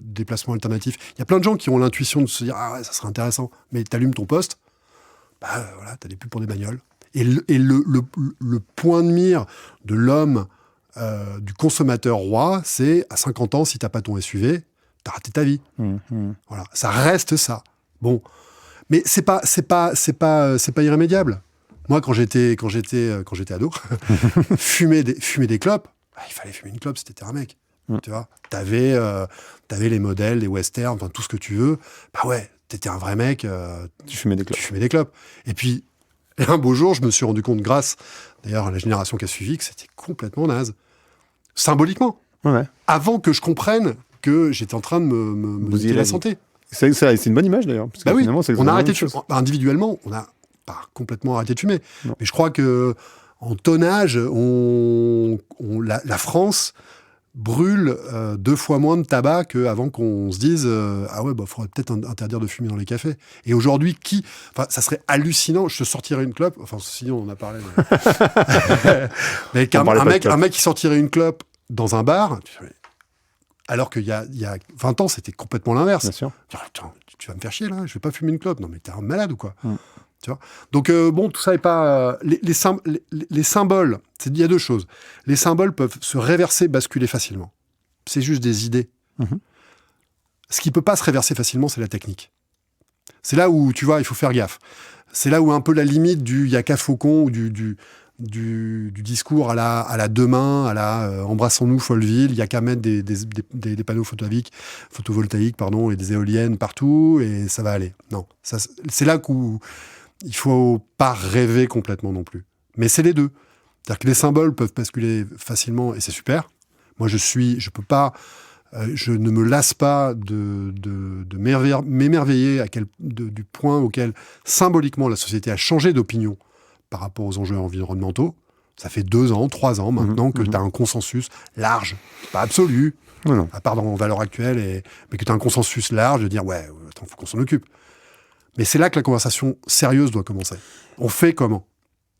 S2: déplacement alternatif, il y a plein de gens qui ont l'intuition de se dire « Ah ouais, ça serait intéressant ». Mais t'allumes ton poste, voilà, t'as des pubs pour des bagnoles. Et le point de mire de l'homme, du consommateur roi, c'est à 50 ans, si t'as pas ton SUV, t'as raté ta vie. Voilà, ça reste ça. Bon, mais c'est pas irrémédiable. Moi, quand j'étais ado, fumer des clopes, il fallait fumer une clope si t'étais un mec. Tu vois, t'avais les modèles, les westerns, enfin tout ce que tu veux. Bah ouais, t'étais un vrai mec.
S1: Tu fumais des clopes.
S2: Tu fumais des clopes. Et puis, un beau jour, je me suis rendu compte, grâce d'ailleurs à la génération qui a suivi, que c'était complètement naze. Symboliquement.
S1: Ouais.
S2: Avant que je comprenne que j'étais en train de me
S1: bousiller
S2: niquer la santé.
S1: C'est une bonne image d'ailleurs. Parce que
S2: Bah oui,
S1: finalement, c'est
S2: on a arrêté de
S1: fumer.
S2: fumer. Individuellement, on n'a pas complètement arrêté de fumer.
S1: Non.
S2: Mais je crois que en tonnage, la France brûle 2 fois moins de tabac qu'avant qu'on se dise ah ouais, bah faudrait peut-être interdire de fumer dans les cafés. Et aujourd'hui, ça serait hallucinant. Je te sortirais une clope. Enfin, sinon, on en a parlé. Mais un mec qui sortirait une clope dans un bar, alors qu'il y a 20 ans, c'était complètement l'inverse.
S1: Bien sûr.
S2: Tu vas me faire chier là, je vais pas fumer une clope. Non, mais t'es un malade ou quoi? Tu vois. Donc bon, tout ça est pas les symboles. Il y a 2 choses. Les symboles peuvent se réverser, basculer facilement. C'est juste des idées. Ce qui peut pas se réverser facilement, c'est la technique. C'est là où, tu vois, il faut faire gaffe. C'est là où un peu la limite du y a qu'à Faucon ou du discours à la demain, à la embrassons-nous Folleville, il y a qu'à mettre des panneaux photovoltaïques et des éoliennes partout et ça va aller. Non, c'est là où il faut pas rêver complètement non plus. Mais c'est les deux. C'est-à-dire que les symboles peuvent basculer facilement et c'est super. Moi, je ne me lasse pas de m'émerveiller du point auquel symboliquement la société a changé d'opinion par rapport aux enjeux environnementaux. Ça fait 2 ans, 3 ans maintenant que tu as un consensus large, pas absolu, à part dans valeurs actuelles, mais que tu as un consensus large de dire ouais, attends, faut qu'on s'en occupe. Mais c'est là que la conversation sérieuse doit commencer. On fait comment ?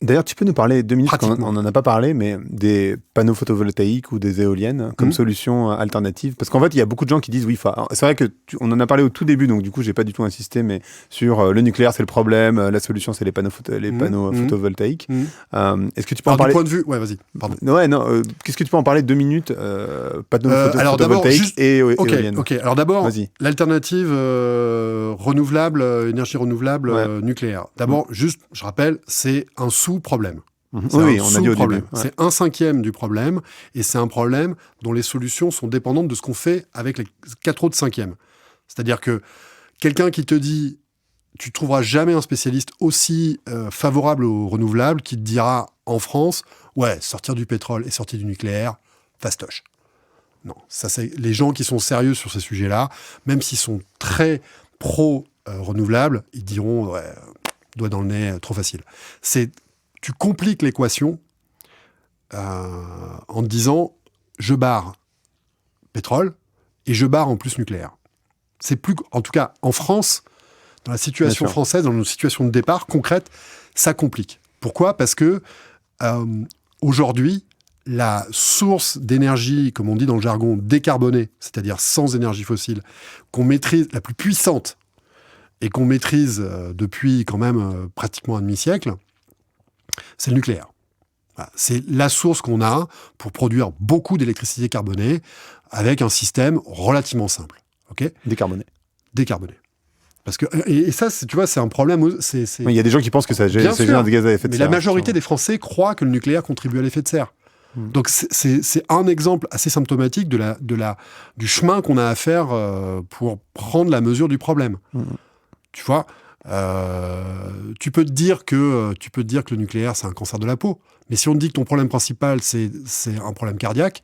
S1: D'ailleurs, tu peux nous parler 2 minutes, on n'en a pas parlé, mais des panneaux photovoltaïques ou des éoliennes comme solution alternative. Parce qu'en fait, il y a beaucoup de gens qui disent oui, c'est vrai que on en a parlé au tout début, donc du coup, j'ai pas du tout insisté, mais sur le nucléaire, c'est le problème, la solution, c'est les panneaux photovoltaïques. Est-ce que tu peux en parler
S2: du point de vue, ouais, vas-y, pardon.
S1: Ouais, non, qu'est-ce que tu peux en parler 2 minutes panneaux photovoltaïques et éoliennes.
S2: Ok, alors d'abord, l'alternative renouvelable, énergie renouvelable nucléaire. D'abord, juste, je rappelle, c'est un sous-problème.
S1: Oui, on a dit au début.
S2: C'est 1/5 du problème, et c'est un problème dont les solutions sont dépendantes de ce qu'on fait avec les 4 autres 5e. C'est-à-dire que quelqu'un qui te dit tu trouveras jamais un spécialiste aussi favorable aux renouvelables qui te dira en France, ouais, sortir du pétrole et sortir du nucléaire, fastoche. Non, ça c'est les gens qui sont sérieux sur ces sujets-là, même s'ils sont très pro-renouvelables, ils diront ouais, doigt dans le nez, trop facile. Tu compliques l'équation en te disant je barre pétrole et je barre en plus nucléaire. C'est plus, en tout cas en France, dans la situation française, dans nos situations de départ concrètes, ça complique. Pourquoi ? Parce que aujourd'hui, la source d'énergie, comme on dit dans le jargon, décarbonée, c'est-à-dire sans énergie fossile, qu'on maîtrise, la plus puissante, et qu'on maîtrise depuis quand même pratiquement un demi-siècle, c'est le nucléaire. Voilà. C'est la source qu'on a pour produire beaucoup d'électricité carbonée avec un système relativement simple. Okay ?
S1: Décarboné.
S2: Parce que, et ça, tu vois, c'est un problème.
S1: Il y a des gens qui pensent que ça génère des gaz à effet de serre.
S2: Mais la majorité des Français croient que le nucléaire contribue à l'effet de serre. Donc c'est un exemple assez symptomatique du chemin qu'on a à faire pour prendre la mesure du problème. Tu vois, tu peux te dire que le nucléaire c'est un cancer de la peau, mais si on te dit que ton problème principal c'est un problème cardiaque,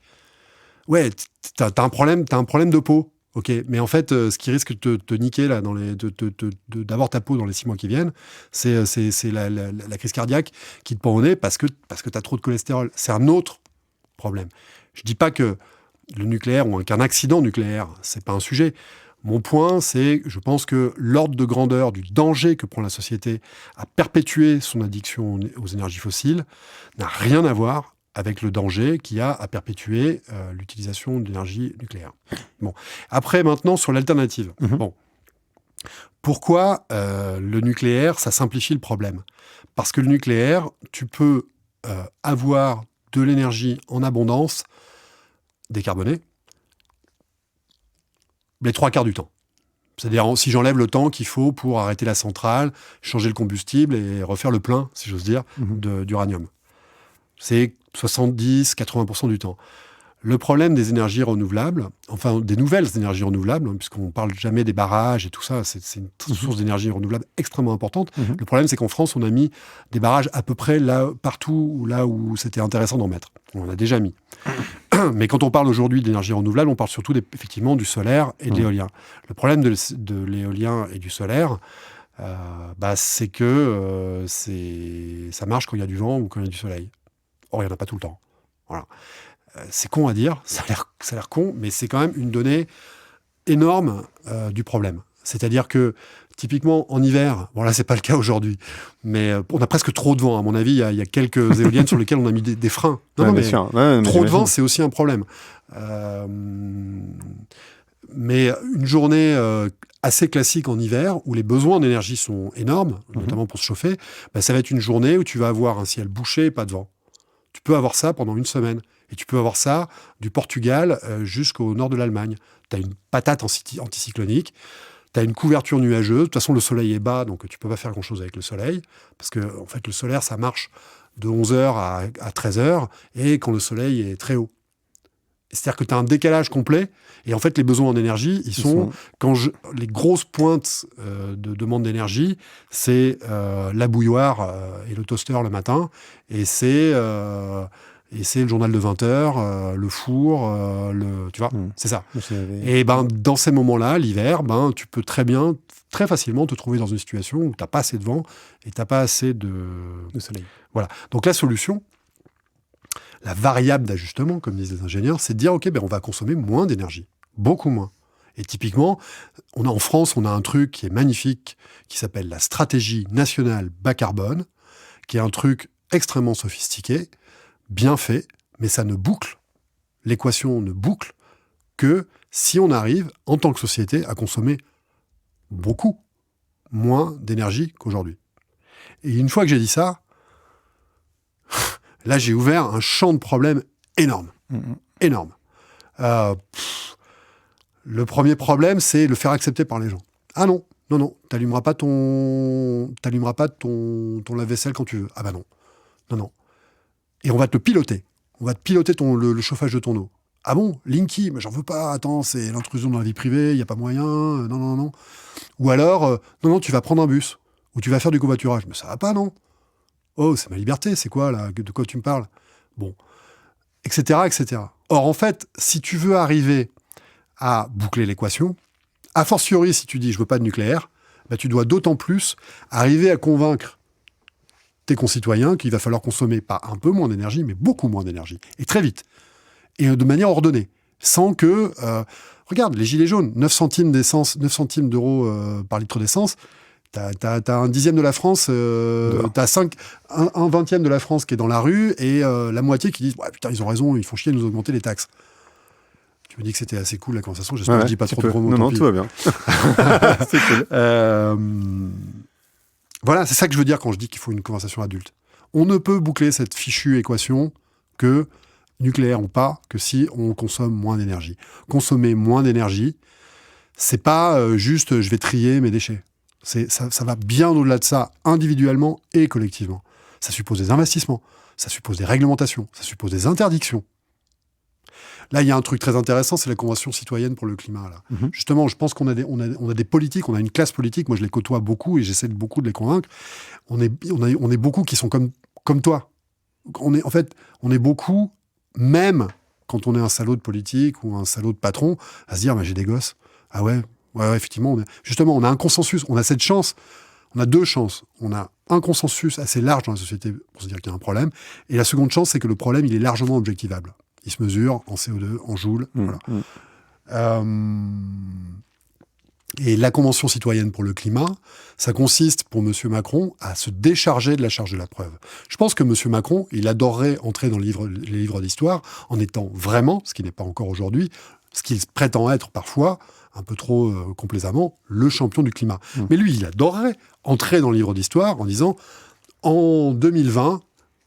S2: ouais, t'as un problème de peau. Ok, mais en fait, ce qui risque de te niquer là, d'avoir ta peau dans les 6 mois qui viennent, c'est la crise cardiaque qui te pend au nez parce que t'as trop de cholestérol. C'est un autre problème. Je dis pas que le nucléaire ou qu'un accident nucléaire, c'est pas un sujet. Mon point, c'est que je pense que l'ordre de grandeur du danger que prend la société à perpétuer son addiction aux énergies fossiles n'a rien à voir avec le danger qu'il y a à perpétuer l'utilisation d'énergie nucléaire. Bon. Après, maintenant, sur l'alternative. Bon. Pourquoi le nucléaire, ça simplifie le problème? Parce que le nucléaire, tu peux avoir de l'énergie en abondance décarbonée les 3 quarts du temps. C'est-à-dire, si j'enlève le temps qu'il faut pour arrêter la centrale, changer le combustible et refaire le plein, si j'ose dire, d'uranium. C'est 70-80% du temps. Le problème des énergies renouvelables, enfin des nouvelles énergies renouvelables, puisqu'on ne parle jamais des barrages et tout ça, c'est une source d'énergie renouvelable extrêmement importante. Le problème, c'est qu'en France, on a mis des barrages à peu près partout là où c'était intéressant d'en mettre. On en a déjà mis. Mais quand on parle aujourd'hui d'énergie renouvelable, on parle surtout effectivement du solaire et de l'éolien. Le problème de l'éolien et du solaire, c'est que ça marche quand il y a du vent ou quand il y a du soleil. Or, il n'y en a pas tout le temps. Voilà. C'est con à dire, ça a l'air con, mais c'est quand même une donnée énorme du problème. C'est-à-dire que, typiquement, en hiver, bon là, c'est pas le cas aujourd'hui, mais on a presque trop de vent. À mon avis, il y a quelques éoliennes sur lesquelles on a mis des freins.
S1: Bien sûr.
S2: Trop de vent, c'est aussi un problème. Mais une journée assez classique en hiver, où les besoins d'énergie sont énormes, notamment pour se chauffer, ça va être une journée où tu vas avoir un ciel bouché et pas de vent. Tu peux avoir ça pendant une semaine. Et tu peux avoir ça du Portugal jusqu'au nord de l'Allemagne. Tu as une patate anticyclonique, tu as une couverture nuageuse. De toute façon, le soleil est bas, donc tu ne peux pas faire grand-chose avec le soleil. Parce que, en fait, le solaire, ça marche de 11h à 13h, et quand le soleil est très haut. C'est-à-dire que tu as un décalage complet. Et en fait, les besoins en énergie, ils sont... les grosses pointes de demande d'énergie, c'est la bouilloire et le toaster le matin. Et c'est le journal de 20h, le four, tu vois, c'est ça. Et dans ces moments-là, l'hiver, tu peux très facilement te trouver dans une situation où tu n'as pas assez de vent et tu n'as pas assez de soleil. Voilà. Donc la solution, la variable d'ajustement, comme disent les ingénieurs, c'est de dire, OK, on va consommer moins d'énergie, beaucoup moins. Et typiquement, en France, on a un truc qui est magnifique, qui s'appelle la stratégie nationale bas carbone, qui est un truc extrêmement sophistiqué, bien fait, mais ça ne boucle, l'équation ne boucle que si on arrive, en tant que société, à consommer beaucoup moins d'énergie qu'aujourd'hui. Et une fois que j'ai dit ça, là, j'ai ouvert un champ de problèmes énorme. Énorme. Le premier problème, c'est le faire accepter par les gens. Ah non, t'allumeras pas ton lave-vaisselle quand tu veux. Ah bah non. Et on va te le piloter. On va te piloter le chauffage de ton eau. Ah bon, Linky, mais j'en veux pas, attends, c'est l'intrusion dans la vie privée, il n'y a pas moyen, non. Ou alors, non, tu vas prendre un bus, ou tu vas faire du covoiturage. Mais ça va pas, non? Oh, c'est ma liberté, c'est quoi, là? De quoi tu me parles? Bon, etc. Or, en fait, si tu veux arriver à boucler l'équation, a fortiori, si tu dis « je veux pas de nucléaire », tu dois d'autant plus arriver à convaincre tes concitoyens qu'il va falloir consommer pas un peu moins d'énergie, mais beaucoup moins d'énergie, et très vite, et de manière ordonnée, sans que... regarde, les gilets jaunes, 9 centimes d'euros par litre d'essence, t'as un dixième de la France, t'as un vingtième de la France qui est dans la rue, et la moitié qui disent « putain, ils ont raison, ils font chier de nous augmenter les taxes ». Tu me dis que c'était assez cool la conversation, j'espère que je dis pas trop de gros mots.
S1: Non, tout va bien. C'est cool.
S2: Voilà, c'est ça que je veux dire quand je dis qu'il faut une conversation adulte. On ne peut boucler cette fichue équation que, nucléaire ou pas, que si on consomme moins d'énergie. Consommer moins d'énergie, c'est pas juste je vais trier mes déchets. Ça va bien au-delà de ça, individuellement et collectivement. Ça suppose des investissements, ça suppose des réglementations, ça suppose des interdictions. Là, il y a un truc très intéressant, c'est la Convention citoyenne pour le climat. Là. Justement, je pense qu'on a des politiques, on a une classe politique, moi je les côtoie beaucoup et j'essaie beaucoup de les convaincre. On est beaucoup qui sont comme toi. On est beaucoup, même quand on est un salaud de politique ou un salaud de patron, à se dire, j'ai des gosses. Ah ouais, effectivement. Justement, on a un consensus, on a cette chance. On a deux chances. On a un consensus assez large dans la société pour se dire qu'il y a un problème. Et la seconde chance, c'est que le problème, il est largement objectivable. Il se mesure en CO2, en joules. Voilà. Et la Convention citoyenne pour le climat, ça consiste pour M. Macron à se décharger de la charge de la preuve. Je pense que M. Macron, il adorerait entrer dans les livres d'histoire en étant vraiment, ce qui n'est pas encore aujourd'hui, ce qu'il prétend être parfois, un peu trop complaisamment, le champion du climat. Mais lui, il adorerait entrer dans le livre d'histoire en disant « En 2020,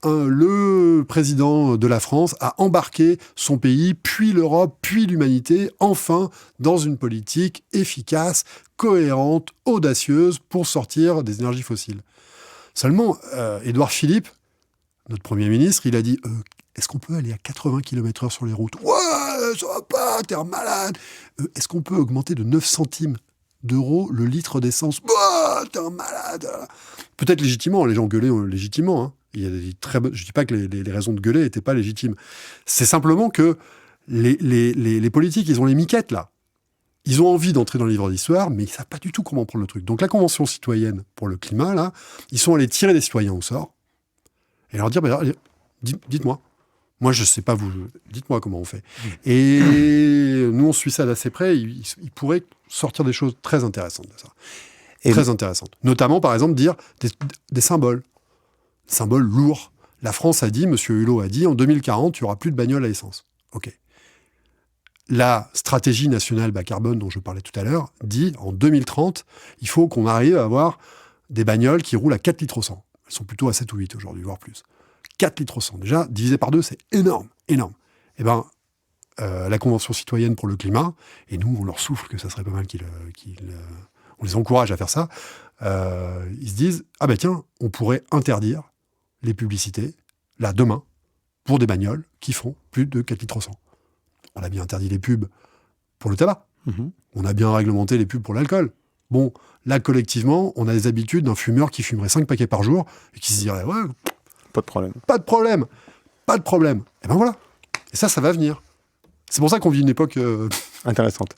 S2: le président de la France a embarqué son pays, puis l'Europe, puis l'humanité, enfin, dans une politique efficace, cohérente, audacieuse pour sortir des énergies fossiles. » Seulement, Édouard Philippe, notre Premier ministre, il a dit est-ce qu'on peut aller à 80 km/h sur les routes ? Ouais, ça va pas, t'es un malade. Est-ce qu'on peut augmenter de 9 centimes d'euros le litre d'essence ? Ouais, t'es un malade. Peut-être légitimement, les gens gueulaient légitimement. Hein. Il y a je dis pas que les raisons de gueuler n'étaient pas légitimes. C'est simplement que les politiques, ils ont les miquettes, là. Ils ont envie d'entrer dans le livre d'histoire, mais ils ne savent pas du tout comment prendre le truc. Donc la Convention citoyenne pour le climat, là, ils sont allés tirer des citoyens au sort et leur dire, dites-moi. Moi, je ne sais pas, vous, dites-moi comment on fait. Et nous, on suit ça d'assez près. Il pourrait sortir des choses très intéressantes de ça. Très intéressantes. Notamment, par exemple, dire des symboles. Symbole lourd. La France a dit, M. Hulot a dit, en 2040, il n'y aura plus de bagnoles à essence. OK. La stratégie nationale bas carbone dont je parlais tout à l'heure dit, en 2030, il faut qu'on arrive à avoir des bagnoles qui roulent à 4 litres au 100. Elles sont plutôt à 7 ou 8 aujourd'hui, voire plus. 4 litres au 100. Déjà, divisé par 2, c'est énorme, énorme. Eh bien, la Convention citoyenne pour le climat, et nous, on leur souffle que ça serait pas mal on les encourage à faire ça, ils se disent, ah ben tiens, on pourrait interdire les publicités, là, demain, pour des bagnoles qui font plus de 4 litres au 100. On a bien interdit les pubs pour le tabac. On a bien réglementé les pubs pour l'alcool. Bon, là, collectivement, on a des habitudes d'un fumeur qui fumerait 5 paquets par jour et qui se dirait, ouais,
S1: pas de problème.
S2: Pas de problème. Pas de problème. Et ben voilà. Et ça va venir. C'est pour ça qu'on vit une époque
S1: intéressante.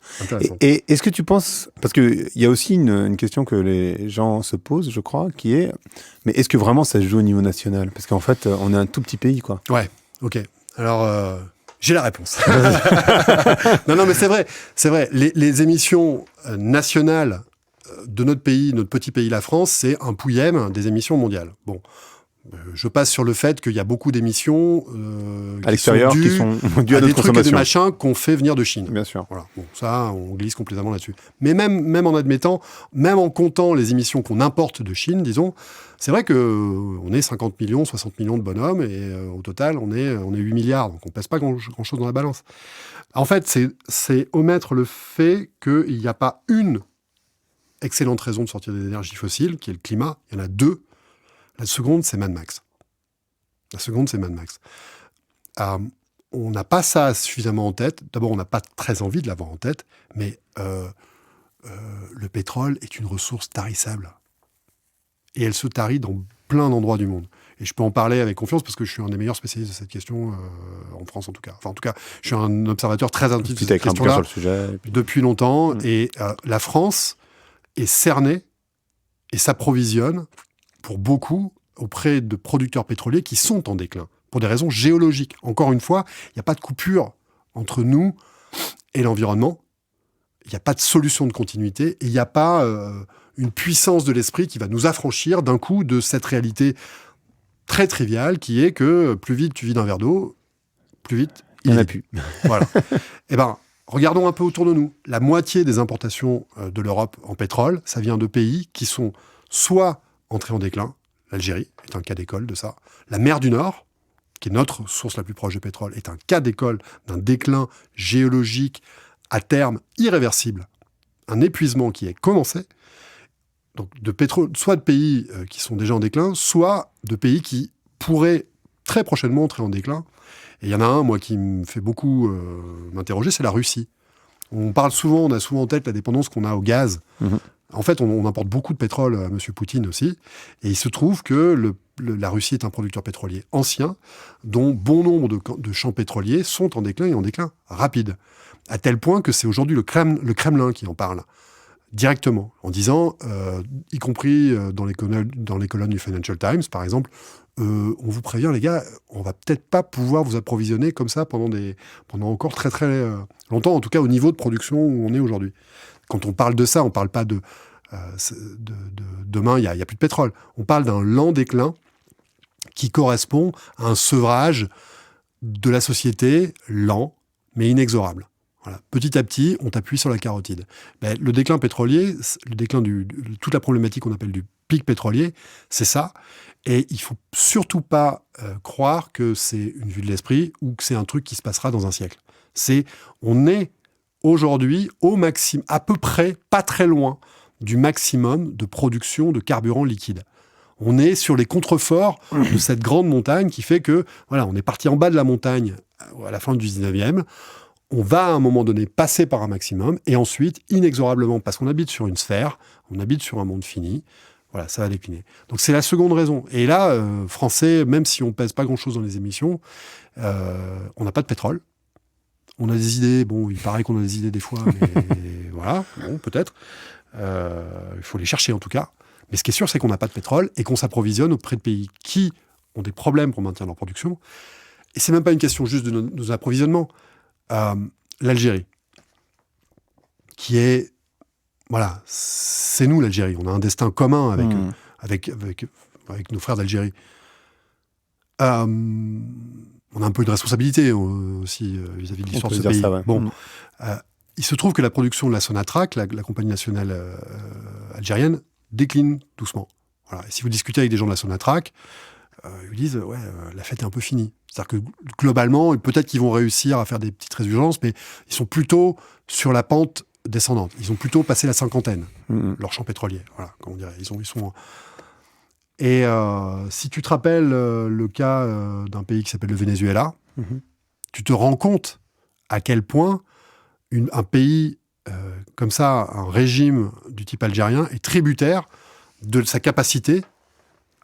S1: Et est-ce que tu penses... Parce qu'il y a aussi une question que les gens se posent, je crois, qui est... Mais est-ce que vraiment ça se joue au niveau national ? Parce qu'en fait, on est un tout petit pays, quoi.
S2: Ouais, ok. Alors, j'ai la réponse. non, mais c'est vrai. C'est vrai. Les émissions nationales de notre pays, notre petit pays, la France, c'est un pouillème des émissions mondiales. Bon. Je passe sur le fait qu'il y a beaucoup d'émissions
S1: à l'extérieur qui sont dues à notre
S2: des trucs et des machins qu'on fait venir de Chine.
S1: Bien sûr.
S2: Voilà. Bon, ça, on glisse complètement là-dessus. Mais même en admettant, même en comptant les émissions qu'on importe de Chine, disons, c'est vrai qu'on est 50 millions, 60 millions de bonhommes et au total, on est 8 milliards. Donc on ne pèse pas grand-chose dans la balance. En fait, c'est omettre le fait qu'il n'y a pas une excellente raison de sortir des énergies fossiles, qui est le climat. Il y en a deux. La seconde, c'est Mad Max. On n'a pas ça suffisamment en tête. D'abord, on n'a pas très envie de l'avoir en tête, mais le pétrole est une ressource tarissable. Et elle se tarit dans plein d'endroits du monde. Et je peux en parler avec confiance parce que je suis un des meilleurs spécialistes de cette question, en France en tout cas. Enfin, en tout cas, je suis un observateur très attentif de cette question-là
S1: sur le sujet,
S2: depuis longtemps. Et la France est cernée et s'approvisionne pour beaucoup auprès de producteurs pétroliers qui sont en déclin, pour des raisons géologiques. Encore une fois, il n'y a pas de coupure entre nous et l'environnement, il n'y a pas de solution de continuité, et il n'y a pas une puissance de l'esprit qui va nous affranchir d'un coup de cette réalité très triviale qui est que plus vite tu vides un verre d'eau, plus vite
S1: il n'y en a plus.
S2: Voilà. Eh bien, regardons un peu autour de nous. La moitié des importations de l'Europe en pétrole, ça vient de pays qui sont soit entrée en déclin, l'Algérie est un cas d'école de ça. La mer du Nord, qui est notre source la plus proche de pétrole, est un cas d'école d'un déclin géologique à terme irréversible. Un épuisement qui est commencé. Donc de pétrole, soit de pays qui sont déjà en déclin, soit de pays qui pourraient très prochainement entrer en déclin. Et il y en a un, moi, qui me fait beaucoup m'interroger, c'est la Russie. On a souvent en tête la dépendance qu'on a au gaz. En fait, on importe beaucoup de pétrole à M. Poutine aussi. Et il se trouve que la Russie est un producteur pétrolier ancien, dont bon nombre de champs pétroliers sont en déclin et en déclin rapide. À tel point que c'est aujourd'hui le Kremlin qui en parle directement, en disant, y compris dans les colonnes du Financial Times, par exemple, on vous prévient, les gars, on va peut-être pas pouvoir vous approvisionner comme ça pendant encore très très longtemps, en tout cas au niveau de production où on est aujourd'hui. Quand on parle de ça, on ne parle pas de demain, il n'y a plus de pétrole. On parle d'un lent déclin qui correspond à un sevrage de la société lent, mais inexorable. Voilà. Petit à petit, on t'appuie sur la carotide. Le déclin pétrolier, toute la problématique qu'on appelle du pic pétrolier, c'est ça. Et il ne faut surtout pas croire que c'est une vue de l'esprit ou que c'est un truc qui se passera dans un siècle. On est aujourd'hui au maximum, à peu près, pas très loin du maximum de production de carburant liquide. On est sur les contreforts de cette grande montagne qui fait que, voilà, on est parti en bas de la montagne à la fin du 19e. On va à un moment donné passer par un maximum et ensuite, inexorablement, parce qu'on habite sur une sphère, on habite sur un monde fini, voilà, ça va décliner. Donc c'est la seconde raison. Et là, Français, même si on pèse pas grand-chose dans les émissions, on n'a pas de pétrole. On a des idées, bon, il paraît qu'on a des idées des fois, mais voilà, bon, peut-être. Il faut les chercher en tout cas. Mais ce qui est sûr, c'est qu'on n'a pas de pétrole et qu'on s'approvisionne auprès de pays qui ont des problèmes pour maintenir leur production. Et c'est même pas une question juste de nos approvisionnements. L'Algérie, qui est... Voilà, c'est nous l'Algérie. On a un destin commun avec nos frères d'Algérie. On a un peu de responsabilité aussi vis-à-vis de l'histoire de ce pays. Ça, ouais. Bon, il se trouve que la production de la Sonatrach, la compagnie nationale algérienne, décline doucement. Voilà. Et si vous discutez avec des gens de la Sonatrach, ils vous disent la fête est un peu finie. C'est-à-dire que globalement, peut-être qu'ils vont réussir à faire des petites résurgences, mais ils sont plutôt sur la pente descendante. Ils ont plutôt passé la cinquantaine, leur champ pétrolier. Voilà, comme on dirait. Ils sont... Et si tu te rappelles le cas d'un pays qui s'appelle le Venezuela, tu te rends compte à quel point un pays comme ça, un régime du type algérien, est tributaire de sa capacité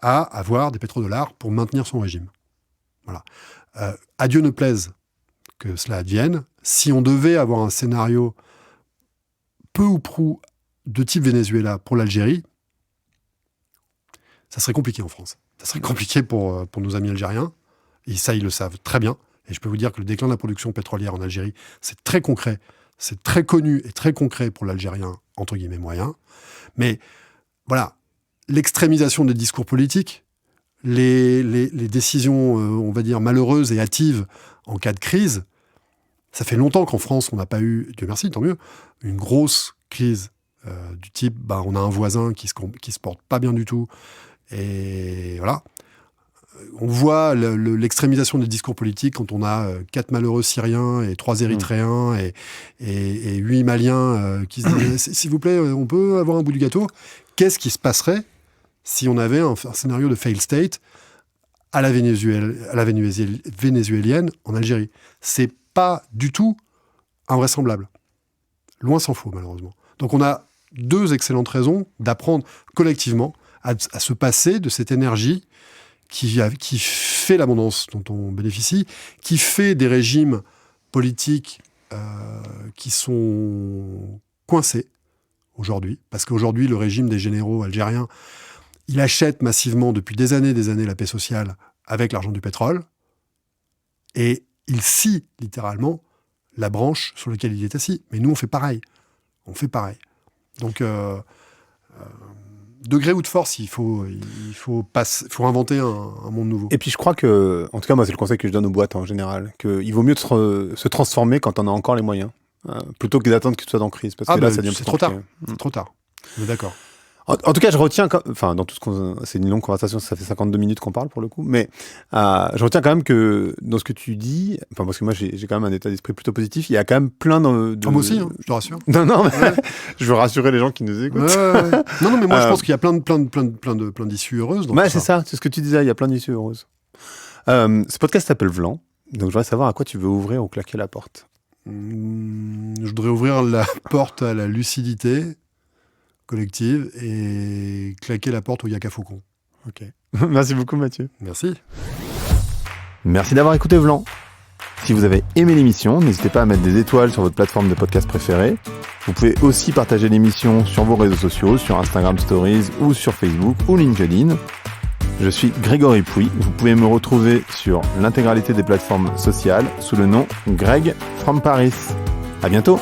S2: à avoir des pétrodollars pour maintenir son régime. Voilà. À Dieu ne plaise que cela advienne. Si on devait avoir un scénario peu ou prou de type Venezuela pour l'Algérie, ça serait compliqué en France. Ça serait compliqué pour nos amis algériens. Et ça, ils le savent très bien. Et je peux vous dire que le déclin de la production pétrolière en Algérie, c'est très concret. C'est très connu et très concret pour l'Algérien, entre guillemets, moyen. Mais voilà, l'extrémisation des discours politiques, les décisions, on va dire, malheureuses et hâtives en cas de crise, ça fait longtemps qu'en France, on n'a pas eu, Dieu merci, tant mieux, une grosse crise du type, on a un voisin qui se porte pas bien du tout. Et voilà. On voit l'extrémisation des discours politiques quand on a 4 malheureux Syriens et 3 Érythréens et 8 Maliens qui se disent « S'il vous plaît, on peut avoir un bout du gâteau ?» Qu'est-ce qui se passerait si on avait un scénario de fail state à la vénézuélienne en Algérie? C'est pas du tout invraisemblable. Loin s'en faut, malheureusement. Donc on a 2 excellentes raisons d'apprendre collectivement à se passer de cette énergie qui fait l'abondance dont on bénéficie, qui fait des régimes politiques qui sont coincés aujourd'hui. Parce qu'aujourd'hui, le régime des généraux algériens, il achète massivement depuis des années la paix sociale avec l'argent du pétrole et il scie littéralement la branche sur laquelle il est assis. Mais nous, on fait pareil. Donc, de gré ou de force, il faut inventer un monde nouveau.
S1: Et puis je crois que, en tout cas moi c'est le conseil que je donne aux boîtes en général, qu'il vaut mieux se transformer quand on a encore les moyens, plutôt que d'attendre que tu sois dans crise, parce que là ça devient
S2: c'est trop tard. C'est trop tard. On est d'accord.
S1: En tout cas, je retiens, dans tout c'est une longue conversation, ça fait 52 minutes qu'on parle pour le coup, mais je retiens quand même que dans ce que tu dis, parce que moi j'ai quand même un état d'esprit plutôt positif, il y a quand même plein de...
S2: Moi aussi, je te rassure.
S1: Non, mais je veux rassurer les gens qui nous écoutent.
S2: Non, mais moi je pense qu'il y a plein d'issues heureuses.
S1: C'est ça, c'est ce que tu disais, il y a plein d'issues heureuses. Ce podcast s'appelle Vlan, donc je voudrais savoir à quoi tu veux ouvrir ou claquer la porte.
S2: Je voudrais ouvrir la porte à la lucidité collective et claquer la porte au Yaka Faucon.
S1: Ok. Merci beaucoup Mathieu.
S2: Merci.
S1: Merci d'avoir écouté Vlan. Si vous avez aimé l'émission, n'hésitez pas à mettre des étoiles sur votre plateforme de podcast préférée. Vous pouvez aussi partager l'émission sur vos réseaux sociaux, sur Instagram Stories ou sur Facebook ou LinkedIn. Je suis Grégory Pouy. Vous pouvez me retrouver sur l'intégralité des plateformes sociales sous le nom Greg from Paris. À bientôt.